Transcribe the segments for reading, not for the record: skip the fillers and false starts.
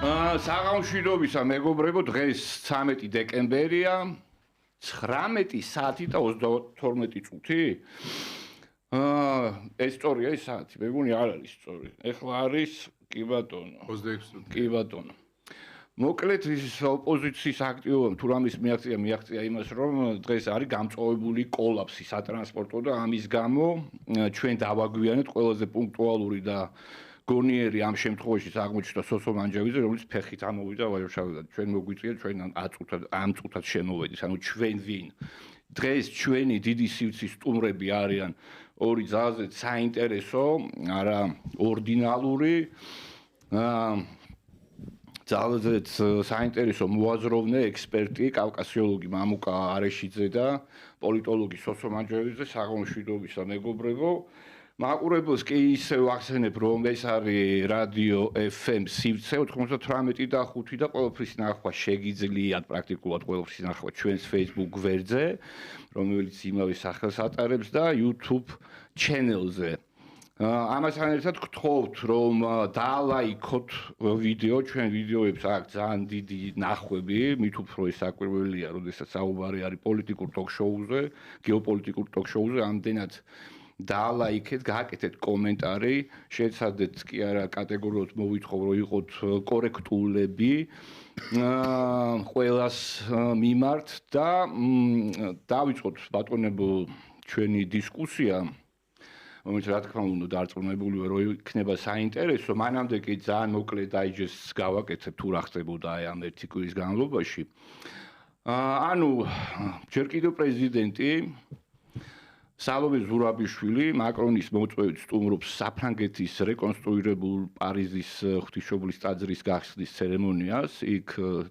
საგამშვიდობისა მეგობრებო, დღეს 13 დეკემბერია, 19 საათი და 32 წუთი. ეს სწორია ეს საათი, მეგონი არ არის სწორი. ეხლა არის კი ბატონო. 26 წუთი. კი ბატონო. მოკლედ ის ოპოზიციის აქტივობამ თუ რამის მიაღწია იმას, რომ დღეს არის გამწვავებული კოლაფსი სატრანსპორტო და ამის გამო ჩვენ დავაგვიანეთ ყველაზე პუნქტუალური და გონიერი ამ შემთხვევაში აღმოჩნდა სოსო მანჯავიძე, რომელიც ფეხით ამოვიდა ვაჟშავიდან. ჩვენ მოგვიწია, ჩვენ ამ წუთად შემოვედით, ანუ ჩვენ ვინ. დღეს ჩვენი დიდი სივრცის სტუმრები არიან ორი ძალზედ საინტერესო, არა ორდინალური, ძალზედ საინტერესო მოაზროვნე ექსპერტი, კავკასიოლოგი მამუკა არეშიძე და პოლიტოლოგი სოსო მანჯავიძე, საგამშვიდობისა მეგობრებო. მაყურებელს კი ისევ ახსენებ, რომ ეს არის რადიო FM სივრცე 98 და 5 და ყველაფრის ნახვა შეგიძლიათ პრაქტიკულად ყველაფრის ნახვა ჩვენს Facebook გვერდზე, რომელიც იმავე სახელს ატარებს და YouTube channel-ზე. ამასთან ერთად გთხოვთ, რომ დაალაიქოთ ვიდეო, ჩვენ ვიდეოებს აქვს ძალიან დიდი ნახვები, მით უფრო ეს საკვირველია, როდესაც საუბარი არის პოლიტიკურ ток-შოუზე, გეოპოლიტიკურ ток-შოუზე, ამდენად დაალაიქეთ, გააკეთეთ კომენტარი, შეცადეთ კი არა კატეგორიულად მოვითხოვ, რომ იყოთ კორექტულები ყველას მიმართ და დავიწყოთ ბატონებო ჩვენი დისკუსია, რომელიც რა თქმა უნდა დარწმუნებულია, რომ იქნება საინტერესო, მანამდე კი ძალიან მოკლე დაიჯესტს გავაკეთებ თუ რა ხდებოდა ამ ერთი კვირის განმავლობაში. ანუ ჯერ კიდევ პრეზიდენტი სალომე ზურაბიშვილი მაკრონის მოწვევით სტუმრობს საფრანგეთის რეკონსტრუირებულ პარიზის ღვთისმშობლის ტაძრის გახსნის ცერემონიას. იქ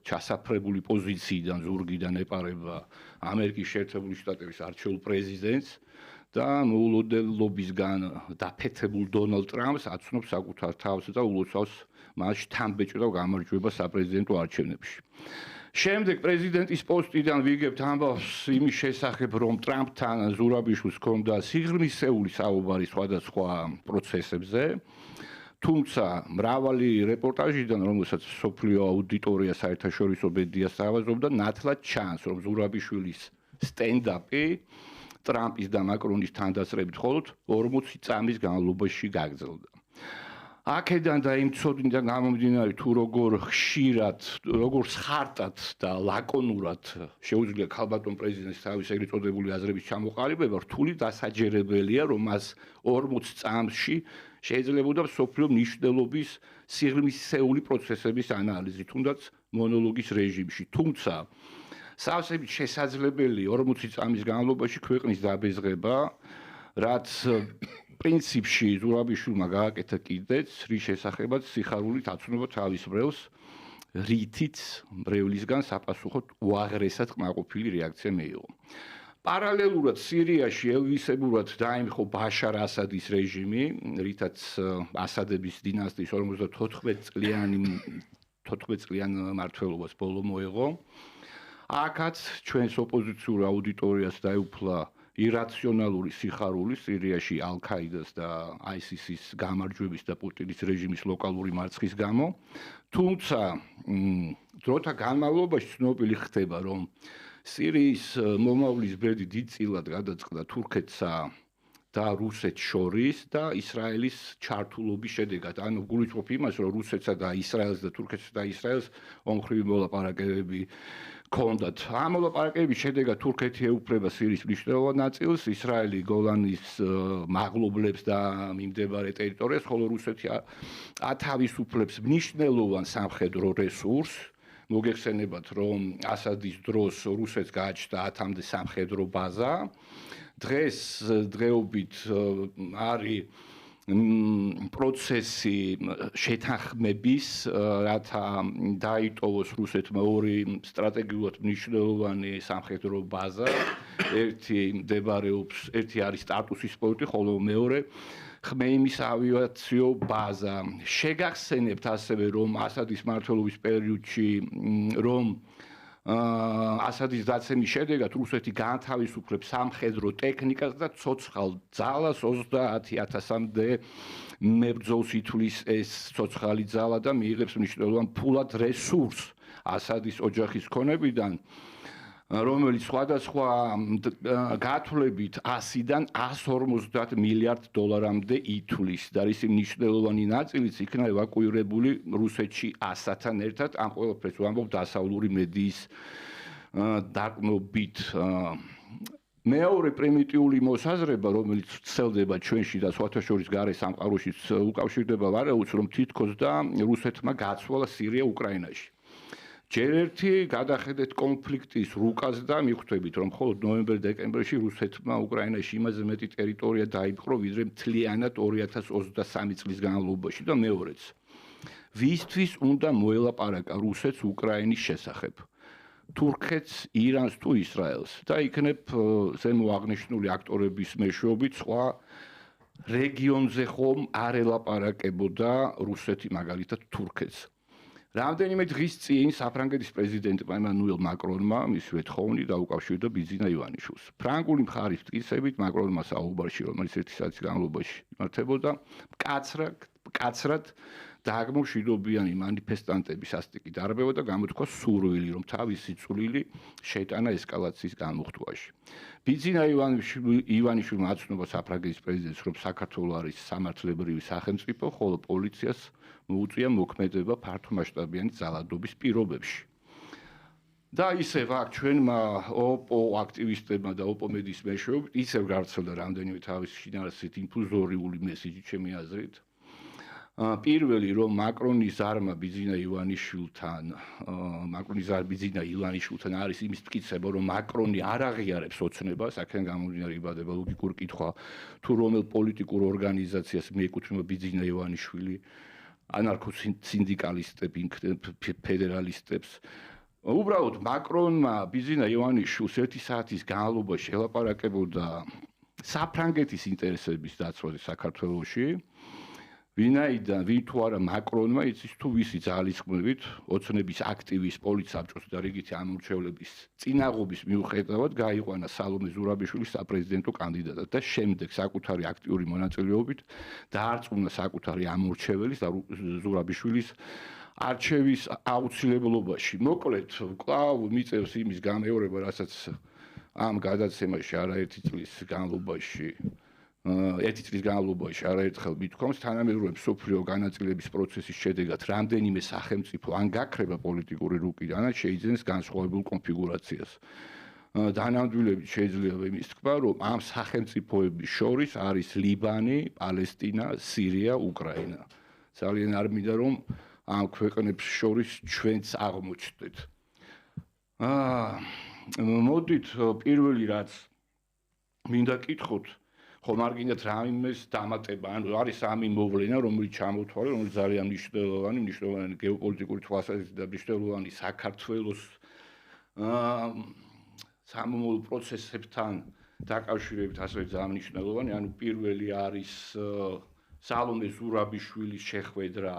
ჩასაფრებული პოზიციიდან ზურგიდან ეპარება ამერიკის შეერთებული შტატების არჩეულ პრეზიდენტს და მოულოდნელობისგან დაფეთებულ დონალდ ტრამპს აცნობს საკუთარ თავს და ულოცავს მას შთამბეჭდა და გამარჯვება საპრეზიდენტო არჩევნებში. შემდეგ პრეზიდენტის პოსტიდან ვიგებთ ამბავს იმის შესახებ, რომ ტრამპთან ზურაბიშვილს ჰქონდა სიღრმისეული საუბარი სხვადასხვა პროცესებზე. თუმცა მრავალი რეპორტაჟიდან, რომელსაც სოფლიო აუდიტორია საერთაშორისო მედიას თავაზობდა, ნათლად ჩანს, რომ ზურაბიშვილის სტენდაპი ტრამპის და მაკრონის თანდასწრებით მხოლოდ 40 წამის განმავლობაში გაგრძელდა. აქედან და იმ ცოდნიდან გამომდინარე თუ როგორ ხშირად, როგორ ხარტად და ლაკონურად შეუძლია ქალბატონ პრეზიდენტს თავის ეგრეთ წოდებული აზრების ჩამოყალიბება, რთული დასაჯერებელია, რომ მას 40 წამში შეიძლებოდა მსოფლიო მნიშვნელობის სიღრმისეული პროცესების ანალიზი, თუნდაც მონოლოგის რეჟიმში. თუმცა სავსებით შესაძლებელი 40 წამის განმავლობაში ქვეყნის დაბეზღება, რაც პრინციპში ზურაბიშვილმა გააკეთა კიდეც, რის შესახებაც სიხარულით აცნობა თავის ბრელს, რითიც მრევლისგან საპასუხოდ უაღრესად კმაყოფილი რეაქცია მიიღო. პარალელურად სირიაში ელვისებურად დაემხო ბაშარ ასადის რეჟიმი, რითაც ასადების დინასტიის 14 წლიან მმართველობას ბოლო მოეღო. აქაც ჩვენს ოპოზიციურ აუდიტორიას დაეუფლა ირაციონალური სიხარული სირიაში ალ-ქაიდას და ISIS-ის გამარჯვების და პუტინის რეჟიმის ლოკალური მარცხის გამო. თუმცა დროთა განმავლობაში ცნობილი ხდება, რომ სირიის მომავლის ბედი დიდწილად გადაწყდა თურქეთსა და რუსეთს შორის და ისრაელის ჩართულობის შედეგად. ანუ გულისხმობ იმას, რომ რუსეთსა და ისრაელს და თურქეთსა და ისრაელს ომხრივი მოლაპარაკებები ჰქონდათ. ამ მოლაპარაკებების შედეგად თურქეთი ეუფლება სირიის მნიშვნელოვან ნაწილს, ისრაელი გოლანის მაღლობლებს და მიმდებარე ტერიტორიას, ხოლო რუსეთი ათავისუფლებს მნიშვნელოვან სამხედრო რესურსს. მოგეხსენებათ, რომ ასადის დროს რუსეთს გააჩნდა 10-მდე სამხედრო ბაზა. დღეს დღეობით არის პროცესი შეთანხმების, რათა დაიტოვოს რუსეთმა ორი სტრატეგიულად მნიშვნელოვანი სამხედრო ბაზა. ერთი არის სტატუსის პოინტი, ხოლო მეორე ხმეიმის ავიაციო ბაზა. შეგახსენებთ ასევე, რომ ასადის მმართველობის პერიოდში რომ ასადის დაცემის შედეგად რუსეთი გაანთავისუფლებს სამხედრო ტექნიკას და ცოცხალ ძალას 30,000-მდე მებრძოლს ითვლის ეს ცოცხალი ძალა და მიიღებს მნიშვნელოვან ფულად რესურსს ასადის ოჯახის ქონებიდან, რომელიც სხვადასხვა გათვლებით 100-დან 150 მილიარდ დოლარამდე ითვლის და ის მნიშვნელოვანი ნაწილიც იქნა ევაკუირებული რუსეთში ასთან ერთად. ამ ყველაფერს ვამბობ დასავლური მედიის დაკნობით. მეორე პრიმიტიული მოსაზრება, რომელიც ვრცელდება ჩვენში და სხვათა შორის გარე სამყაროშიც უკავშირდება ვარაუდს, რომ თითქოს და რუსეთმა გაცვალა სირია უკრაინაში. ჯერ ერთი გადახედეთ კონფლიქტის რუკას და მიხვდებით, რომ მხოლოდ ნოემბერ-დეკემბერში რუსეთმა უკრაინაში იმაზე მეტი ტერიტორია დაიპყრო, ვიდრე მთლიანად 2023 წლის განმავლობაში და მეორეც. ვისთვის უნდა მოელაპარაკა რუსეთს უკრაინის შესახებ? თურქეთს, ირანს თუ ისრაელს და იქნებ ზემო აღნიშნული აქტორების მეშვეობით სხვა რეგიონზე ხომ არ ელაპარაკებოდა რუსეთი მაგალითად თურქეთს. რამდენიმე დღის წინ საფრანგეთის პრეზიდენტმა ემანუელ მაკრონმა მისივე თხოვნით დაუკავშირდა ბიძინა ივანიშვილს. ფრანგული მხარის მტკიცებით მაკრონმა საუბარში, რომელიც 1 საათის განმავლობაში იმართებოდა, მკაცრად დააგმო მშვიდობიანი მანიფესტანტების ასტიკი დარბევა და გამოთქვა სურვილი, რომ თავისი წვლილი შეიტანა ესკალაციის განმუხტვაში. ბიძინა ივანიშვილმა აცნობა საფრანგეთის პრეზიდენტს, რომ საქართველო არის სამართლებრივი სახელმწიფო, ხოლო პოლიციას მოუწია მოქმედება ფართომასშტაბიანი ძალადობის პირობებში. და ისევ აქ ჩვენმა ოპო აქტივისტებმა და ოპო მედიის მეშვეობით ისევ გავრცელდა რამდენიმე თავისი შინაარსით ინფუზორიული მესიჯი ჩემი აზრით. პირველი რომ მაკრონის არმა ბიძინა ივანიშვილთან არის იმის მტკიცება, რომ მაკრონი არ აღიარებს ოცნებას, აქედან გამომდინარე იბადება ლოგიკური კითხვა, თუ რომელ პოლიტიკურ ორგანიზაციას მიეკუთვნება ბიძინა ივანიშვილი, ანარქოსინდიკალისტებს, ფედერალისტებს. უბრალოდ მაკრონმა ბიძინა ივანიშვილს 1 საათის განმავლობაში ელაპარაკებოდა საფრანგეთის ინტერესების დაცვაზე საქართველოში. ვინაიდან ვინ თუ არა მაკრონმა იცის თუ ვისი ძალისხმევით ოცნების აქტივის პოლიცსაბჭოს და რიგითი ამორჩევლების წინაღობის მიუხედავად გაიყვანა სალომე ზურაბიშვილის საპრეზიდენტო კანდიდატად და შემდეგ საკუთარი აქტიური მონაწილეობით დაარწმუნა საკუთარი ამორჩეველის და ზურაბიშვილის არჩევის აუცილებლობაში. მოკლედ, კვლავ მიწევს იმის გამეორება, რასაც ამ გადაცემაში არაერთი წლის განმავლობაში არაერთხელ მithქვამს, თანამედროვე მსოფლიო განაწილების პროცესის შედეგად რამდენიმე სახელმწიფო ან გაქრება პოლიტიკური რუკიდან, ან შეიძენს განსხვავებულ კონფიგურაციას. დანამდვილებით შეიძლება იმის თქვა, რომ ამ სახელმწიფოების შორის არის ლიბანი, პალესტინა, სირია, უკრაინა. ძალიან არ მინდა რომ ამ ქვეყნებს შორის ჩვენც აღმოჩნდეთ. მოდით პირველი რაც მინდა კითხოთ, ხომ არ გინდათ რაიმეს დამატება, ანუ არის ამი მოვლენა, რომელიც ჩამოთვალე, რომელიც ძალიან მნიშვნელოვანი გეოპოლიტიკური თვალსაზრისით და მნიშვნელოვანი საქართველოს სამომავლო პროცესებთან დაკავშირებით ასევე ძალიან მნიშვნელოვანი, ანუ პირველი არის სალომე ზურაბიშვილის შეხვედრა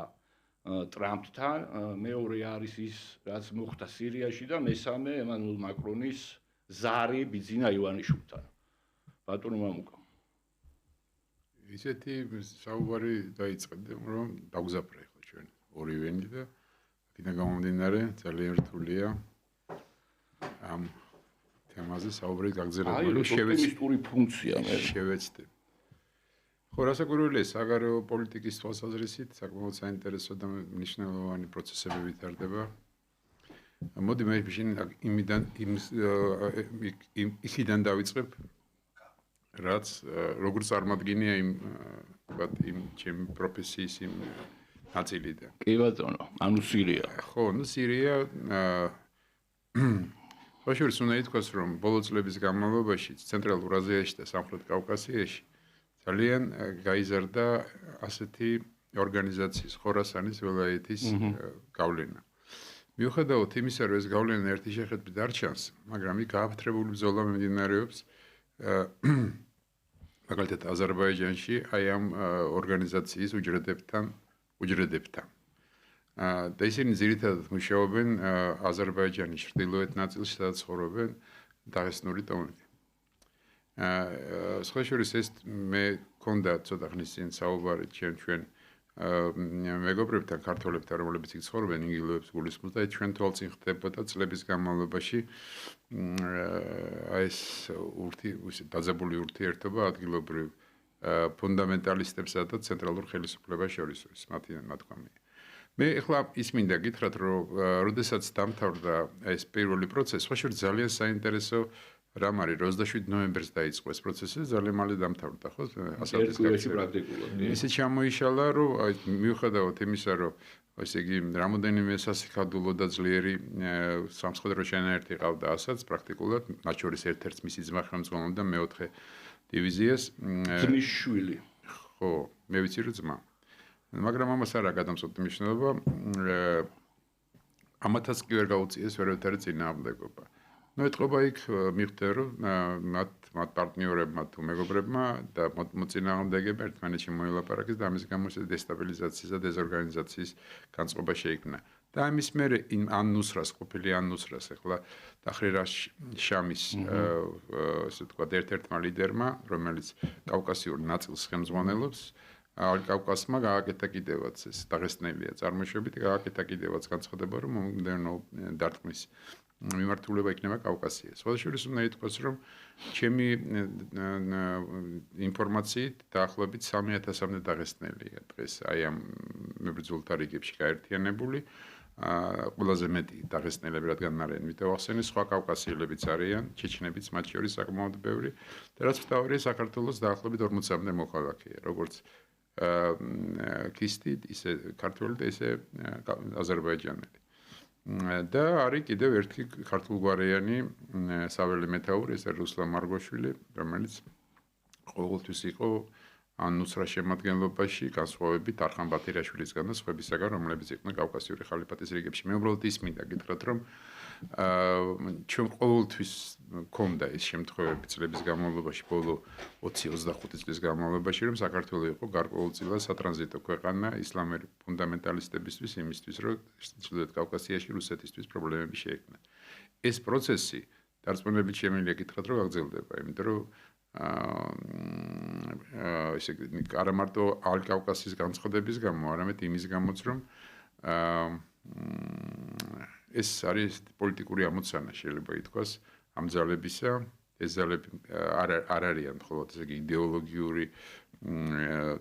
ტრამპთან, მეორე არის ის, რაც მოხდა სირიაში და მესამე ემანუელ მაკრონის ზარი ბიძინა ივანიშვილთან. ბატონო მამუკა. ისეთი საუბარი დაიწყეთ, რომ დაგზაფრე ხო ჩვენ ორივენი და აქედან გამომდინარე ძალიან რთულია ამ თემაზე საუბარი გაგზავნილი შევეცდური ფუნქცია მე შევეცდები. ხო, რასაკვირველია, საგარეო პოლიტიკის თვალსაზრისით საკმაოდ საინტერესო და მნიშვნელოვანი პროცესები ვითარდება. მოდი მე იქიდან დავიწყებ, რაც როგორ წარმოგდგენია იმ ჩემი პროფესიის იმ ნაწილიდან. კი ბატონო, ანუ სირია. ხო, სირია ბაშურის უნდა ითქვას, რომ ბოლო წლების განმავლობაში ცენტრალურ აზიაში და სამხრეთ კავკასიაში ძალიან გაიზარდა ასეთი ორგანიზაციის ხორასანის ველაიეთის გავლენა. მიუხედავად იმისა, რომ ეს გავლენა ერთი შეხედვით არ ჩანს, მაგრამ იქ გააფთრებული ბრძოლა მიმდინარეობს მაგალითად აზერბაიჯანში აი ამ ორგანიზაციის უჯრედებთან. და ისინი ძირითადად მუშაობენ აზერბაიჯანის ჩრდილოეთ ნაწილში, სადაც ცხოვრობენ დაღესტნური ტომები. სხვა შორის ეს მე მქონდა ცოტა ხნის წინ საუბარი ჩვენ მეგობრებთან, ქართველებთან, რომლებიც იქ ცხოვრობენ, ინგილოებს გულისხმობს და ჩვენ თვალწინ ხდებოდა წლების განმავლობაში ეს დაძაბული ურთიერთობა ადგილობრივ ფუნდამენტალისტებსა და ცენტრალურ ხელისუფლებას შორის ის მათი ნათქვამია. მე ახლა ის მინდა გითხრათ, რომ როდესაც დამთავრდა ეს პირველი პროცესი, სხვა შორის ძალიან საინტერესო რამ არის 27 ნოემბერს დაიწყო ეს პროცესი, ძალიან მალე დამთავრდა, ხო? ასეთის პრაქტიკულად. ისე ჩამოიშალა, რომ მიუხედავად იმისა, რომ ესე იგი რამოდენიმე სასიხადულო და ძლიერი სამხედრო შენაერთი ყავდა ასაც, პრაქტიკულად მათ შორის ერთ-ერთ მისი ძმა ხელმძღვანელობდა მეოთხე დივიზიას. ძმის შვილი. ხო, მე ვიცი რომ ძმა. მაგრამ ამას არ აქვს გადამწყვეტი მნიშვნელობა. ამათაც კი ვერ გაუწიეს ვერათარი წინააღმდეგობა. ეტყობა იქ მივხვდი რომ მათ პარტნიორებმა თუ მეგობრებმა და მოწინააღმდეგეებმა ერთმანეთში მოილაპარაკეს და ამის გამო დესტაბილიზაციის და დეზორგანიზაციის განწყობა შეიქმნა. და ამის მერე ან ნუსრას ყოფილი ან ნუსრას ახლა დახრირა შამის ასე ვთქვათ ერთ-ერთმა ლიდერმა, რომელიც კავკასიურ ნაწილს ხელმძღვანელობს, კავკასმა გააკეთა კიდევაც ეს დაღესტნელია წარმოშობით, გააკეთა კიდევაც განცხადება, რომ მომდევნო დარტყმის მიმართულება იქნება კავკასიას. სხვა შორის უნდა ითქვას, რომ ჩემი ინფორმაციით დაახლოებით 3000-მდე დაღესტნელია დღეს აი ამ მებრძოლთა რიგებში გაერთიანებული. ყველაზე მეტი დაღესტნელები რადგან არიან, მითო ახსენე, სხვა კავკასიელებიც არიან, ჩეჩნებიც მათ შორის საკმაოდ ბევრი და რაც მთავარია, საქართველოს დაახლოებით 40-მდე მოქალაქეა, როგორც ქისტი, ისე ქართველი და ისე აზერბაიჯანელი. და არის კიდევ ერთი ქართულგვარიანი საველე მეთაური, ეს რუსლან მარგოშვილი, რომელიც ყოველთვის იყო ან ნუსრას შემადგენლობაში, განსხვავებით არხან ბათირაშვილისგან და სხვებისაგან, რომლებიც იყვნენ კავკასიური ხალიფატის რიგებში. მე უბრალოდ ის მინდა გითხრათ, რომ ჩვენ ყოველთვის მქონდა ეს შემთხვევები წლების განმავლობაში, ბოლო 20-25 წლის განმავლობაში, რომ საქართველოს იყო გარკვეულწილად სატრანზიტო ქვეყანა ისლამური ფუნდამენტალისტებისთვის, იმისთვის, რომ ჩრდილოეთ კავკასიაში რუსეთისთვის პრობლემები შეექმნათ. ეს პროცესი დარწმუნებით შემიძლია გითხრათ, რომ გაგრძელდება, იმიტომ რომ ესე იგი არა მარტო ალ-კავკასიის განცხადების გამო, არამედ იმის გამოც, რომ ეს არის პოლიტიკური ამოცანა, შეიძლება ითქვას, ამ ძალებისა. ეს ძალები არ არიან მხოლოდ ესე იგი იდეოლოგიური,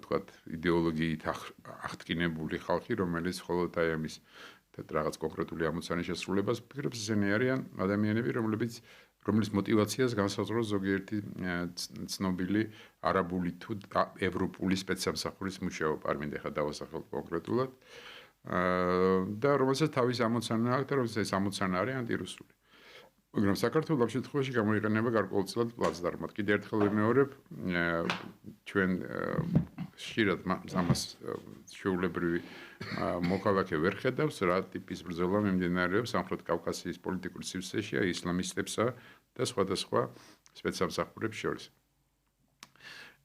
ვთქვათ, იდეოლოგიით აღტკინებული ხალხი, რომელიც მხოლოდ აი ამის რაღაც კონკრეტული ამოცანის შესრულებას ფიქრობს, ისინი არიან ადამიანები, რომლის მოტივაციას განსაზღვრავს ზოგიერთი ცნობილი არაბული თუ ევროპული სპეცსამსახურის მუშაობა, არ მინდა ხა დავასახელო კონკრეტულად. და რომელსაც თავის ამოცანა აქვს და რომელსაც ეს ამოცანა არის ანტირუსული. მაგრამ საქართველოს ამ შემთხვევაში გამოიყენება გარკვეულწილად პლაცდარმად. კიდევ ერთხელ ვიმეორებ, ჩვენ ხშირად ამას შეულებრივი მოქალაქე ვერ ხედავს, რა ტიპის ბრძოლა მიმდინარეობს სამხრეთ კავკასიის პოლიტიკურ სივრცეში ისლამისტებსა და სხვადასხვა სპეცსამსახურებს შორის.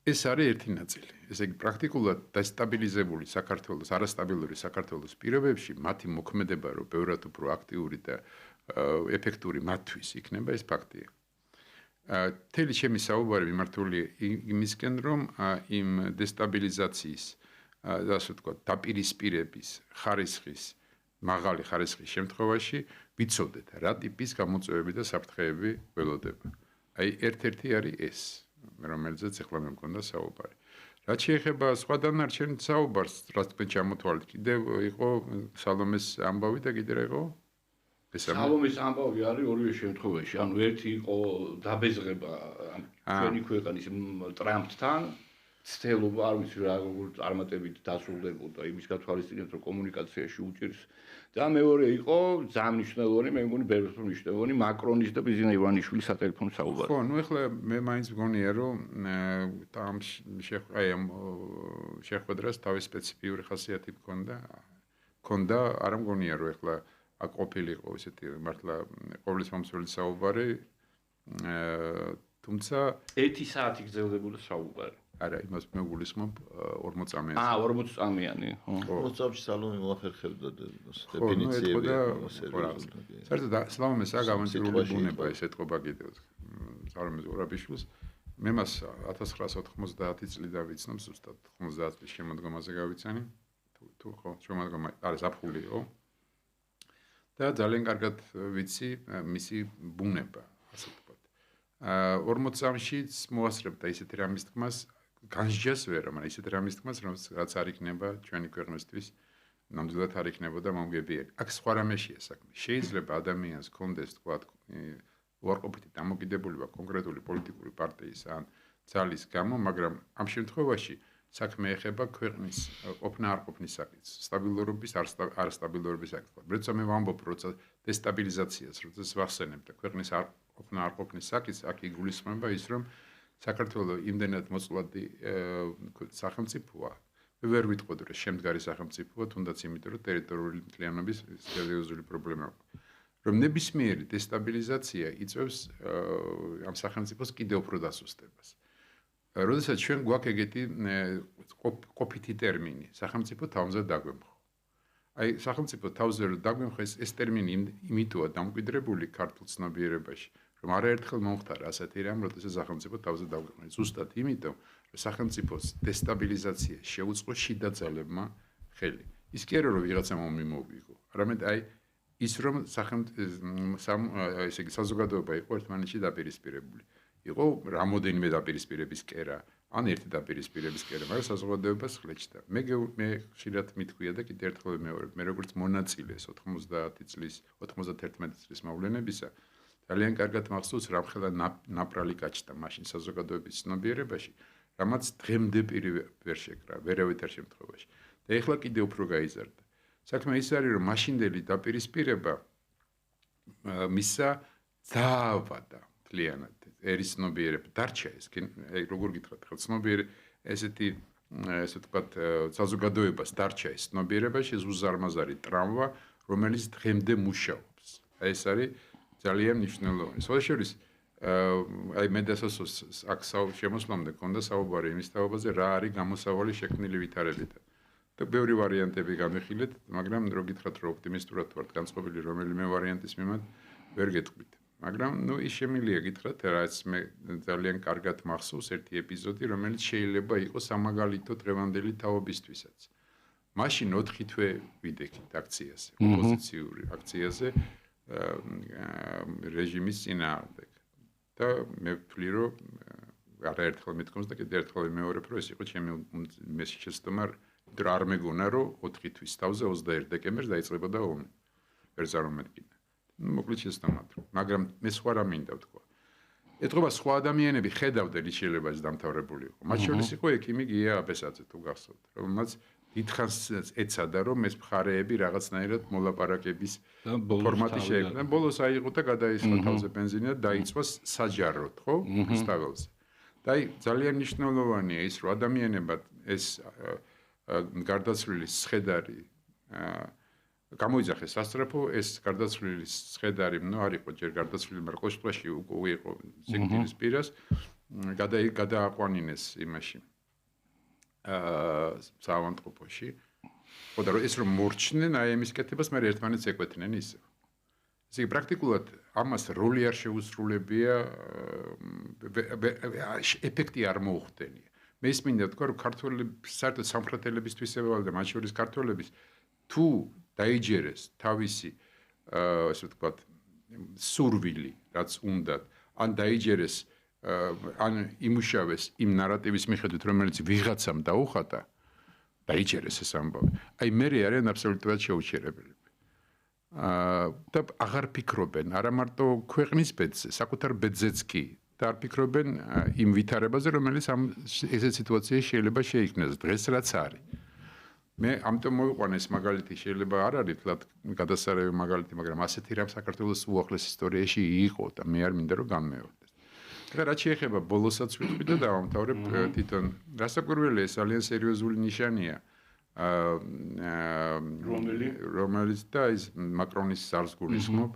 ეს არის ერთი ნაწილი. ესე იგი პრაქტიკულად დასტაბილიზებული საქართველოს, არასტაბილური საქართველოს პირობებში მათი მოქმედება, რომ ბევრად უფრო აქტიური და ეფექტური მათთვის იქნება, ეს ფაქტია. მთელი ჩემი საუბარი მიმართულია იმისკენ, რომ იმ დესტაბილიზაციის და ასე ვთქვათ, დაპირისპირების ხარისხის, მაღალი ხარისხის შემთხვევაში ვიცოდეთ, რა ტიპის გამოწვევები და საფრთხეები ველოდება. აი, ერთ-ერთი არის ეს, რომელზეც ახლა მე მქონდა საუბარი. რაც შეეხება სხვა დანარჩენ საუბარს, რაც თქვენ ჩამოთვალეთ, კიდევ იყო სალომეს ამბავი და კიდე რა იყო? სალომეს ამბავი არის ორივე შემთხვევაში. ანუ ერთი იყო დაბეზღება ჩვენი ქვეყნის ტრამპთან, ცდელობა, არ ვიცი რა როგორ წარმატებით დასრულდებოდა იმის გათვალისწინებით, რომ კომუნიკაციაში უჭირს. და მეორე იყო ძალიან მნიშვნელოვანი, მე მგონი ბევრს მნიშვნელოვანი მაკრონის და ბიზნა ივანიშვილის სატელეფონო საუბარი. ხო, ნუ ახლა მე მაინც მგონია, რომ ამ შეხვედრას თავის სპეციფიური ხასიათი მქონდა, არ მგონია, რომ ახლა აქ ყოფილიყო ესეთი მართლა ყოვლის მომსვლელი საუბარი, თუმცა 1 საათი გრძელდებოდა საუბარი. არა, იმას მე გულისხმობ 40 წამიანი. 40 წამიანი. 40 წამში სალონი მოახერხებდა დეფინიციები სერიოზულად. საერთოდ სლავომესა გამონტირული ბუნება ეს ეთყობა კიდევ. ზარმე ზურაბიშვილს მე მას 1990 წლიდან ვიცნობ ზუსტად 90 წლის შემოდგომაზე გავიცანი. თუ ხო, შემოდგომა არის აფხულიო. და ძალიან კარგად ვიცი მისი ბუნება, ასე ვთქვათ. 40 წამშიც მოასწრებდა ისეთი რამის თქმას, განსჯას ვერა, მაგრამ ისეთი რამის თქმას, რაც არ იქნება ჩვენი ქვეყნისთვის, ნამდვილად არ იქნებოდა მომგებიანი. აქ სხვა რამეშია საქმე. შეიძლება ადამიანს კონდეს თქვათ უარყოფითი დამოკიდებულება კონკრეტული პოლიტიკური პარტიის ან ძალის გამო, მაგრამ ამ შემთხვევაში საქმე ეხება ქვეყნის ყოფნა არ ყოფნის საკითხს, სტაბილურობის არასტაბილურობის საკითხს. როცა მე ვამბობ, როცა დესტაბილიზაციას, როცა ვახსენებ და ქვეყნის ყოფნა არ ყოფნის საკითხს, აქ იგულისხმება ის, რომ საქართველოს იმდენად მოწვლადი სახელმწიფოა. მე ვერ ვიტყოდი, რომ შემდგარი სახელმწიფოა, თუნდაც იმიტომ, რომ ტერიტორიული მთლიანობის სერიოზული პრობლემა აქვს. რომ ნებისმიერი დესტაბილიზაცია იწვევს ამ სახელმწიფოს კიდევ უფრო დასუსტებას. როდესაც ჩვენ გვაქვს ეგეთი ყოფითი ტერმინი, სახელმწიფო თავზე დაგვემხო. აი, სახელმწიფო თავზე დაგვემხო ეს ტერმინი იმიტოა დამკვიდრებული ქართულ ცნობიერებაში, რომ არაერთხელ მომხდარა ასეთი რამ, როდესაც სახელმწიფო თავზე დაგვემხო. ზუსტად იმიტომ, რომ სახელმწიფოს დესტაბილიზაცია შეუწყო შიდა ძალებმა ხელი. ის კი არა რომ ვიღაცამ მომიმოვიღო, არამედ აი ის რომ ესე იგი საზოგადოება იყო ერთმანეთში დაპირისპირებული. იყო რამოდენიმე დაპირისპირების კერა, ან ერთი დაპირისპირების კერა, მაგრამ საზოგადოებას ხლეჭდა. მე ხშირად მithქვია და კიდევ ერთხელ ვიმეორებ, მე როგორც მონაწილეს 91 წლის მოვლენებისა, ძალიან კარგად მახსოვს, რამხელა ნაპრალი გაჩნდა მაშინ საზოგადოების ცნობიერებაში, რამაც დღემდე პირი ვერ შეკრა, ვერავითარ შემთხვევაში. და ეხლა კიდევ უფრო გაიზარდა. საქმე ის არის, რომ მაშინდელი დაპირისპირება მისცა დაავადა მთლიანად. ერის ცნობიერება დარჩა ეს, როგორ გითხრათ, ხო ცნობიერი ესეთი ესე ვთქვათ, საზოგადოებას დარჩა ეს ცნობიერებაში, ეს უზარმაზარი ტრავმა, რომელიც დღემდე მუშაობს. აი ეს არის ძალიან მნიშვნელოვანი. შესაძლოა აი მე დასასოს აქ შემოსვლამდე მქონდა საუბარი იმის თაობაზე, რა არის გამოსავალი შექმნილი ვითარებიდან. და ბევრი ვარიანტები გამიხილეთ, მაგრამ რო გითხრათ, რომ ოპტიმისტურად ვართ განწყობილი რომელიმე ვარიანტის მიმართ, ვერ გეტყვით. მაგრამ ის შემიძლია გითხრათ, რაც მე ძალიან კარგად მახსოვს ერთი ეპიზოდი, რომელიც შეიძლება იყოს სამაგალითო დღევანდელი თაობისთვისაც. მაშინ 4 თვე ვიდექით აქციაზე, ოპოზიციური აქციაზე რეჟიმის წინააღმდეგ. და მე ვთვლი, რომ არაერთხელ მithქვამს და კიდევ ერთხელ ვიმეორებ, რომ ეს იყო ჩემი შესწომა, რომ არ მეგონა, რომ 4 თვის თავზე 21 დეკემბერს დაიწყებოდა ომი. ვერ წარმოვიდგინე. მოკლედ შესწომად, მაგრამ მე სხვა რა მინდა ვთქვა. ეთყობა სხვა ადამიანები ხედავდნენ ის შეიძლება ეს დამთავრებული იყო. მათ შორის იყო ექიმი გია აბესაძე თუ გახსოვთ, რომელმაც დიდხანს ეცადა რომ ეს მხარეები რაღაცნაირად მოლაპარაკების ფორმატი შეექმნა. ბოლოს აიღო და გადაისხა თავზე ბენზინი და დაიწვა საჯაროდ, ხო? ფესტივალზე. და აი ძალიან მნიშვნელოვანია ის რომ ადამიანებად ეს გარდაცვლილი სხედარი გამოიძახეს სასწრაფო ეს გარდაცვლილი სხედარი, არ იყო ჯერ გარდაცვლილი, მაგრამ ყოველ შემთხვევაში უკვე იყო სიკვდილის პირას, გადააყვანინეს იმაში საავადმყოფოში. ხო და ეს რომ მორჩნენ აი ამის კეთებას, მე ერთმანეთს ეკვეთნენ ისე. ესე იგი პრაქტიკულად ამას როლი არ შეუსრულებია, ეფექტი არ მოუხდენია. მე ის მინდა ვთქვა, რომ ქართველების საერთოდ სამხრეთელებისთვისებაა და მათ შორის ქართველების თუ დაიჯერეს თავისი ასე ვთქვათ სურვილი, რაც უნდათ, ან დაიჯერეს ან იმუშავეს იმ ნარატივის მიხედვით, რომელიც ვიღაცამ დაუხატა, დაიჯერეს ეს ამბავი. აი მე არიან აბსოლუტურად შეუჩერებლები. და აღარ ფიქრობენ არა მარტო ქვეყნის ბედზე, საკუთარ ბედზეც კი და არ ფიქრობენ იმ ვითარებაზე, რომელიც ამ ესეთ სიტუაციაში შეიძლება შეიქმნას დღეს რაც არის. მე ამიტომ მოვიყვანა ეს მაგალითი, შეიძლება არ არის თლად გადასარევი მაგალითი, მაგრამ ასეთი რამ საქართველოს უახლეს ისტორიაში იყო და მე არ მინდა რომ გამეორდეს. და რაც შეეხება ბოლოსაც ვიტყვი და დავამთავრებ თვითონ რასაკვირველია, ეს ძალიან სერიოზული ნიშანია. რომელიც და ის მაკრონის ზარს გულისხმობ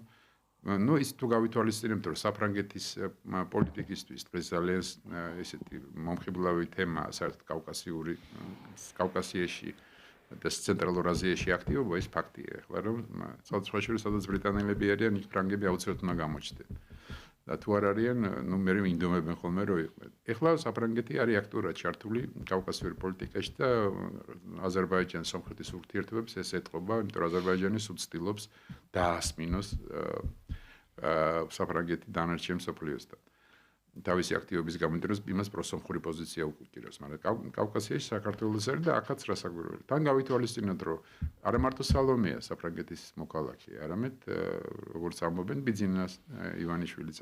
ну ის თუ გავითვალისწინებთ რომ საფრანგეთის პოლიტიკისთვის დღეს ძალიან ესეთი მომხიბლავი თემაა საერთოდ კავკასიაში და ცენტრალურ აზიაში აქტივობა ის ფაქტია ახლა რომ საერთაშორისო სადაც ბრიტანელები არიან იქ ფრანგები აუცილებლად უნდა გამოჩნდნენ და თუ არ არიან ნუ მე ინდომებენ ხოლმე რომ იყვნენ ახლა საფრანგეთი არის აქტიურად ჩართული კავკასიური პოლიტიკაში და აზერბაიჯანის სამხრეთის ურთიერთობებს ეს ეთყობა იმიტომ რომ აზერბაიჯანი სულ ცდილობს დაასმინოს საფრანგეთი დანარჩენ მსოფლიოსთან თავისი აქტივობის გამო იმას პროსომხური პოზიცია უკირავს, მაგრამ კავკასიაში საქართველოს არის და აქაც რასაკვირველია. თან გავითვალისწინოთ, რომ არა მარტო სალომეა საფრანგეთის მოქალაქე, არამედ როგორც ამბობენ, ბიძინა ივანიშვილი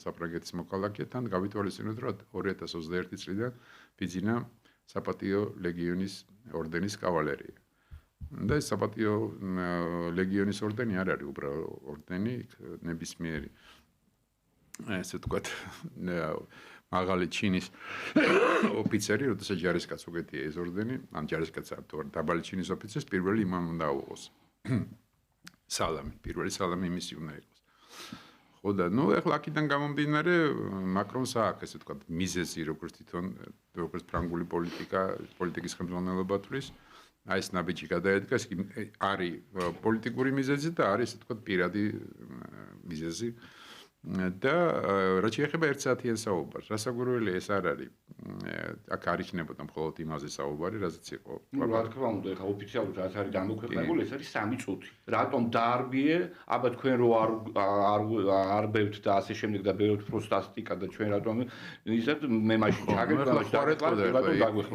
საფრანგეთის მოქალაქეა, თან გავითვალისწინოთ, რომ 2021 წლიდან ბიძინა საპატიო ლეგიონის ორდენის კავალერია. და ეს საპატიო ლეგიონის ორდენი არ არის უბრალო ორდენი, ნებისმიერი ესე თქვათ მაღალი ჩინის ოფიცერი, როდესაც ჯარისკაც უგეთია ეს ორდენი, ან ჯარისკაც არ დაბალი ჩინის ოფიცერს პირველი იმან უნდა აუღოს. სალამი, პირველი სალამი იმისი უნდა იყოს. ხო და ნუ ეხლა აქედან გამომდინარე მაკრონს აქვს ესე თქვათ მიზეზი როგორც თვითონ როგორც ფრანგული პოლიტიკის ხელმძღვანელობა თვლის აი ეს ნაბიჯი გადაედგა, არის პოლიტიკური მიზეზი და არის ესე თქვათ პირადი მიზეზი. და რაც შეეხება 1 საათიან საუბარს, რასაკვირველია ეს არ არის. აქ არ იქნებოდა მხოლოდ იმაზე საუბარი, რაზეც იყო. რა თქმა უნდა, ეხლა ოფიციალურად რაც არის გამოქვეყნებული, ეს არის 3 წუთი. რატომ დაარბიე? აბა თქვენ რო არ ბევრთ და ასე შემდეგ და ბევრთ პროსტატიკა და ჩვენ რატომ ისეთ მე მაშინ ჩაგეყვარეთ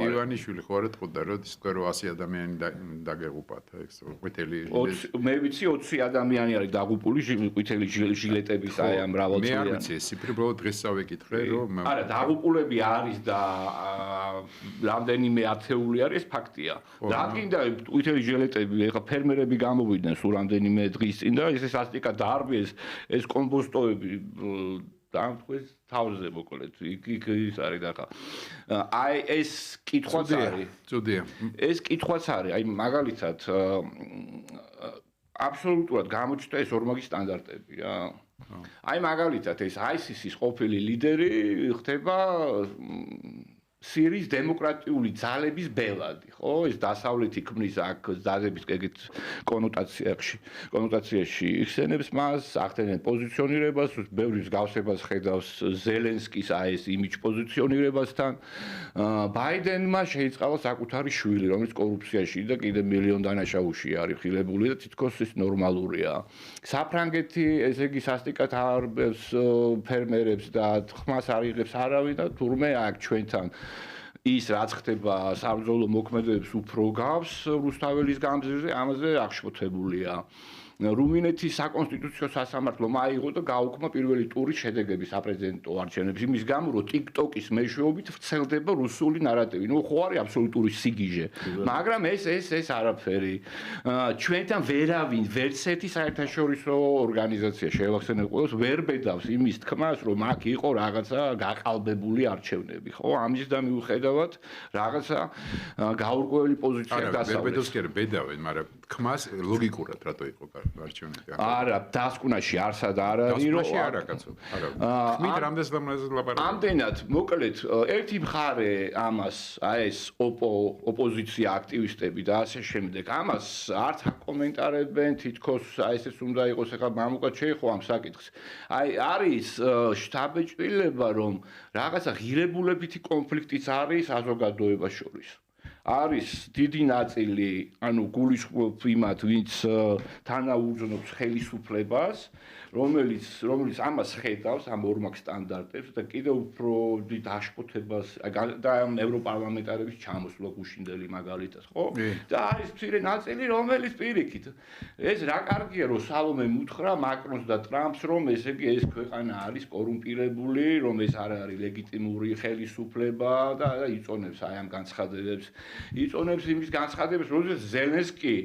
ივანიშვილი ხო არ ეთყოდა, რომ ის თქვენ რო 100 ადამიანი დაგეღუპათ, ეს ყვითელი მე ვიცი 20 ადამიანი არის დაღუპული ყვითელი ჟილეტების აი ამ მე არ ვიცი ეს ციფრი უბრალოდ დღეს წავეკითხე რომ არა დაღუპულები არის და რამდენიმე ათეული არის ეს ფაქტია რა გინდა ყვითელი ჟილეტები ეხა ფერმერები გამოვიდნენ სულ რამდენიმე დღის წინ და ეს სასტიკა დაარბიეს ეს კომპოსტოები დამთქვეს თავზე მოკლედ იქ ის არის და ხა აი ეს კითხვაც არის წუდია ეს კითხვაც არის აი მაგალითად აბსოლუტურად გამოჩნდა ეს ორმაგი სტანდარტები რა აი მაგალითად ეს ISIS-ის ყოფილი ლიდერი ხდება სირიის დემოკრატიული ძალების ბელადი, ხო? ეს დასავლეთი ქმნის აქ დაზების ეგეთ კონოტაციაში იხსენებს მას, ახდენენ პოზიციონირებას, ბევრი მსგავსებას ხედავს ზელენსკის აი ეს იმიჯ პოზიციონირებასთან. ბაიდენმა შეიწყალა საკუთარი შვილი, რომელიც კორუფციაში და კიდე მილიონ დანაშაულში არის ხილებული და თითქოს ის ნორმალურია. საფრანგეთი ესე იგი სასტიკად არბებს ფერმერებს და ხმას არ იღებს არავინ და თურმე აქ ჩვენთან ის რაც ხდება საბრძოლო მოქმედებებს უფრო გავს რუსთაველის გამზირზე ამაზე აღშფოთებულია. რუმინეთის საკონსტიტუციო სასამართლომ აიღო და გაუქმა პირველი ტურის შედეგები საპრეზიდენტო არჩევნებში იმის გამო რომ TikTok-ის მეშვეობით ვრცელდება რუსული ნარატივი. ნუ ხო არის აბსოლუტური სიგიჟე, მაგრამ ეს არაფერი. ჩვენთან ვერავინ ვერც ერთი საერთაშორისო ორგანიზაცია შევახსენებ ყველას ვერ ბედავს იმის თქმას რომ აქ იყო რაღაცა გაყალბებული არჩევნები, ხო? ამის და მიუხედავად რაღაცა გაურკვეველი პოზიცია დასავლეთ. არა, ვერ ბედავს კი არა, ბედავენ, მაგრამ თქმას ლოგიკურად რატო იყო არჩევნები. არა, დასკვნაში არსად არ არის რომ არა კაცო. არა. ხმით რამდენს ლაპარაკობ. ამდენად, მოკლედ, ერთი მხარე ამას, აი ეს ოპოზიცია აქტივისტები და ასე შემდეგ, ამას არც აკომენტარებენ, თითქოს აი ესეც უნდა იყოს ახლა მამუკად შეეხო ამ საკითხს. აი არის შთაბეჭდილება რომ რაღაცა ღირებულებითი კონფლიქტიც არის საზოგადოებას შორის. არის დიდი ნაწილი, ანუ გულისხმობ იმათ, ვინც თანაუგრძნობს ხელისუფლებას, რომელიც ამას ხედავს, ამ ორმაგ სტანდარტებს და კიდევ უფრო დიდ აშფოთებას და ევროპარლამენტარების ჩამოსვლა გუშინდელი მაგალითად, ხო? და არის მცირე ნაწილი, რომელიც პირიქით. ეს რა კარგია, რომ სალომე მუთხრა მაკრონს და ტრამპს, რომ ესე იგი ეს ქვეყანა არის კორუმპირებული, რომ ეს არ არის ლეგიტიმური ხელისუფლება და იწონებს აი ამ განცხადებებს. იწონებს იმის განცხადებას, როდესაც ზელენსკი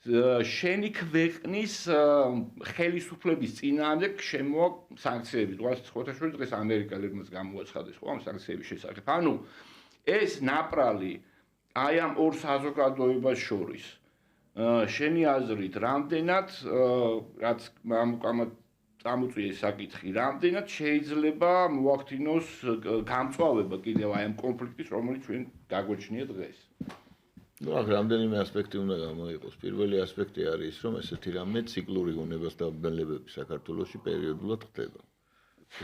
შენი ქვეყნის ხელისუფლების წინააღმდეგ შემოა სანქციები. ხოთაშორის დღეს ამერიკელებმაც გამოაცხადეს ხო ამ სანქციების შესახებ. ანუ ეს ნაპრალი აი ამ ორ საზოგადოებას შორის შენი აზრით რამდენად რაც ამუკამად წამოწიეს საკითხი, რამდენად შეიძლება მოახდინოს გამწვავება კიდევ აი ამ კონფლიქტის, რომელიც ჩვენ გაგვეჩნია დღეს. ну, აქ რამდენიმე ასპექტი უნდა გამოიყოს. პირველი ასპექტი არის ის, რომ ესეთი რამე ციკლური უნებასდაბნელებები საქართველოში პერიოდულად ხდება.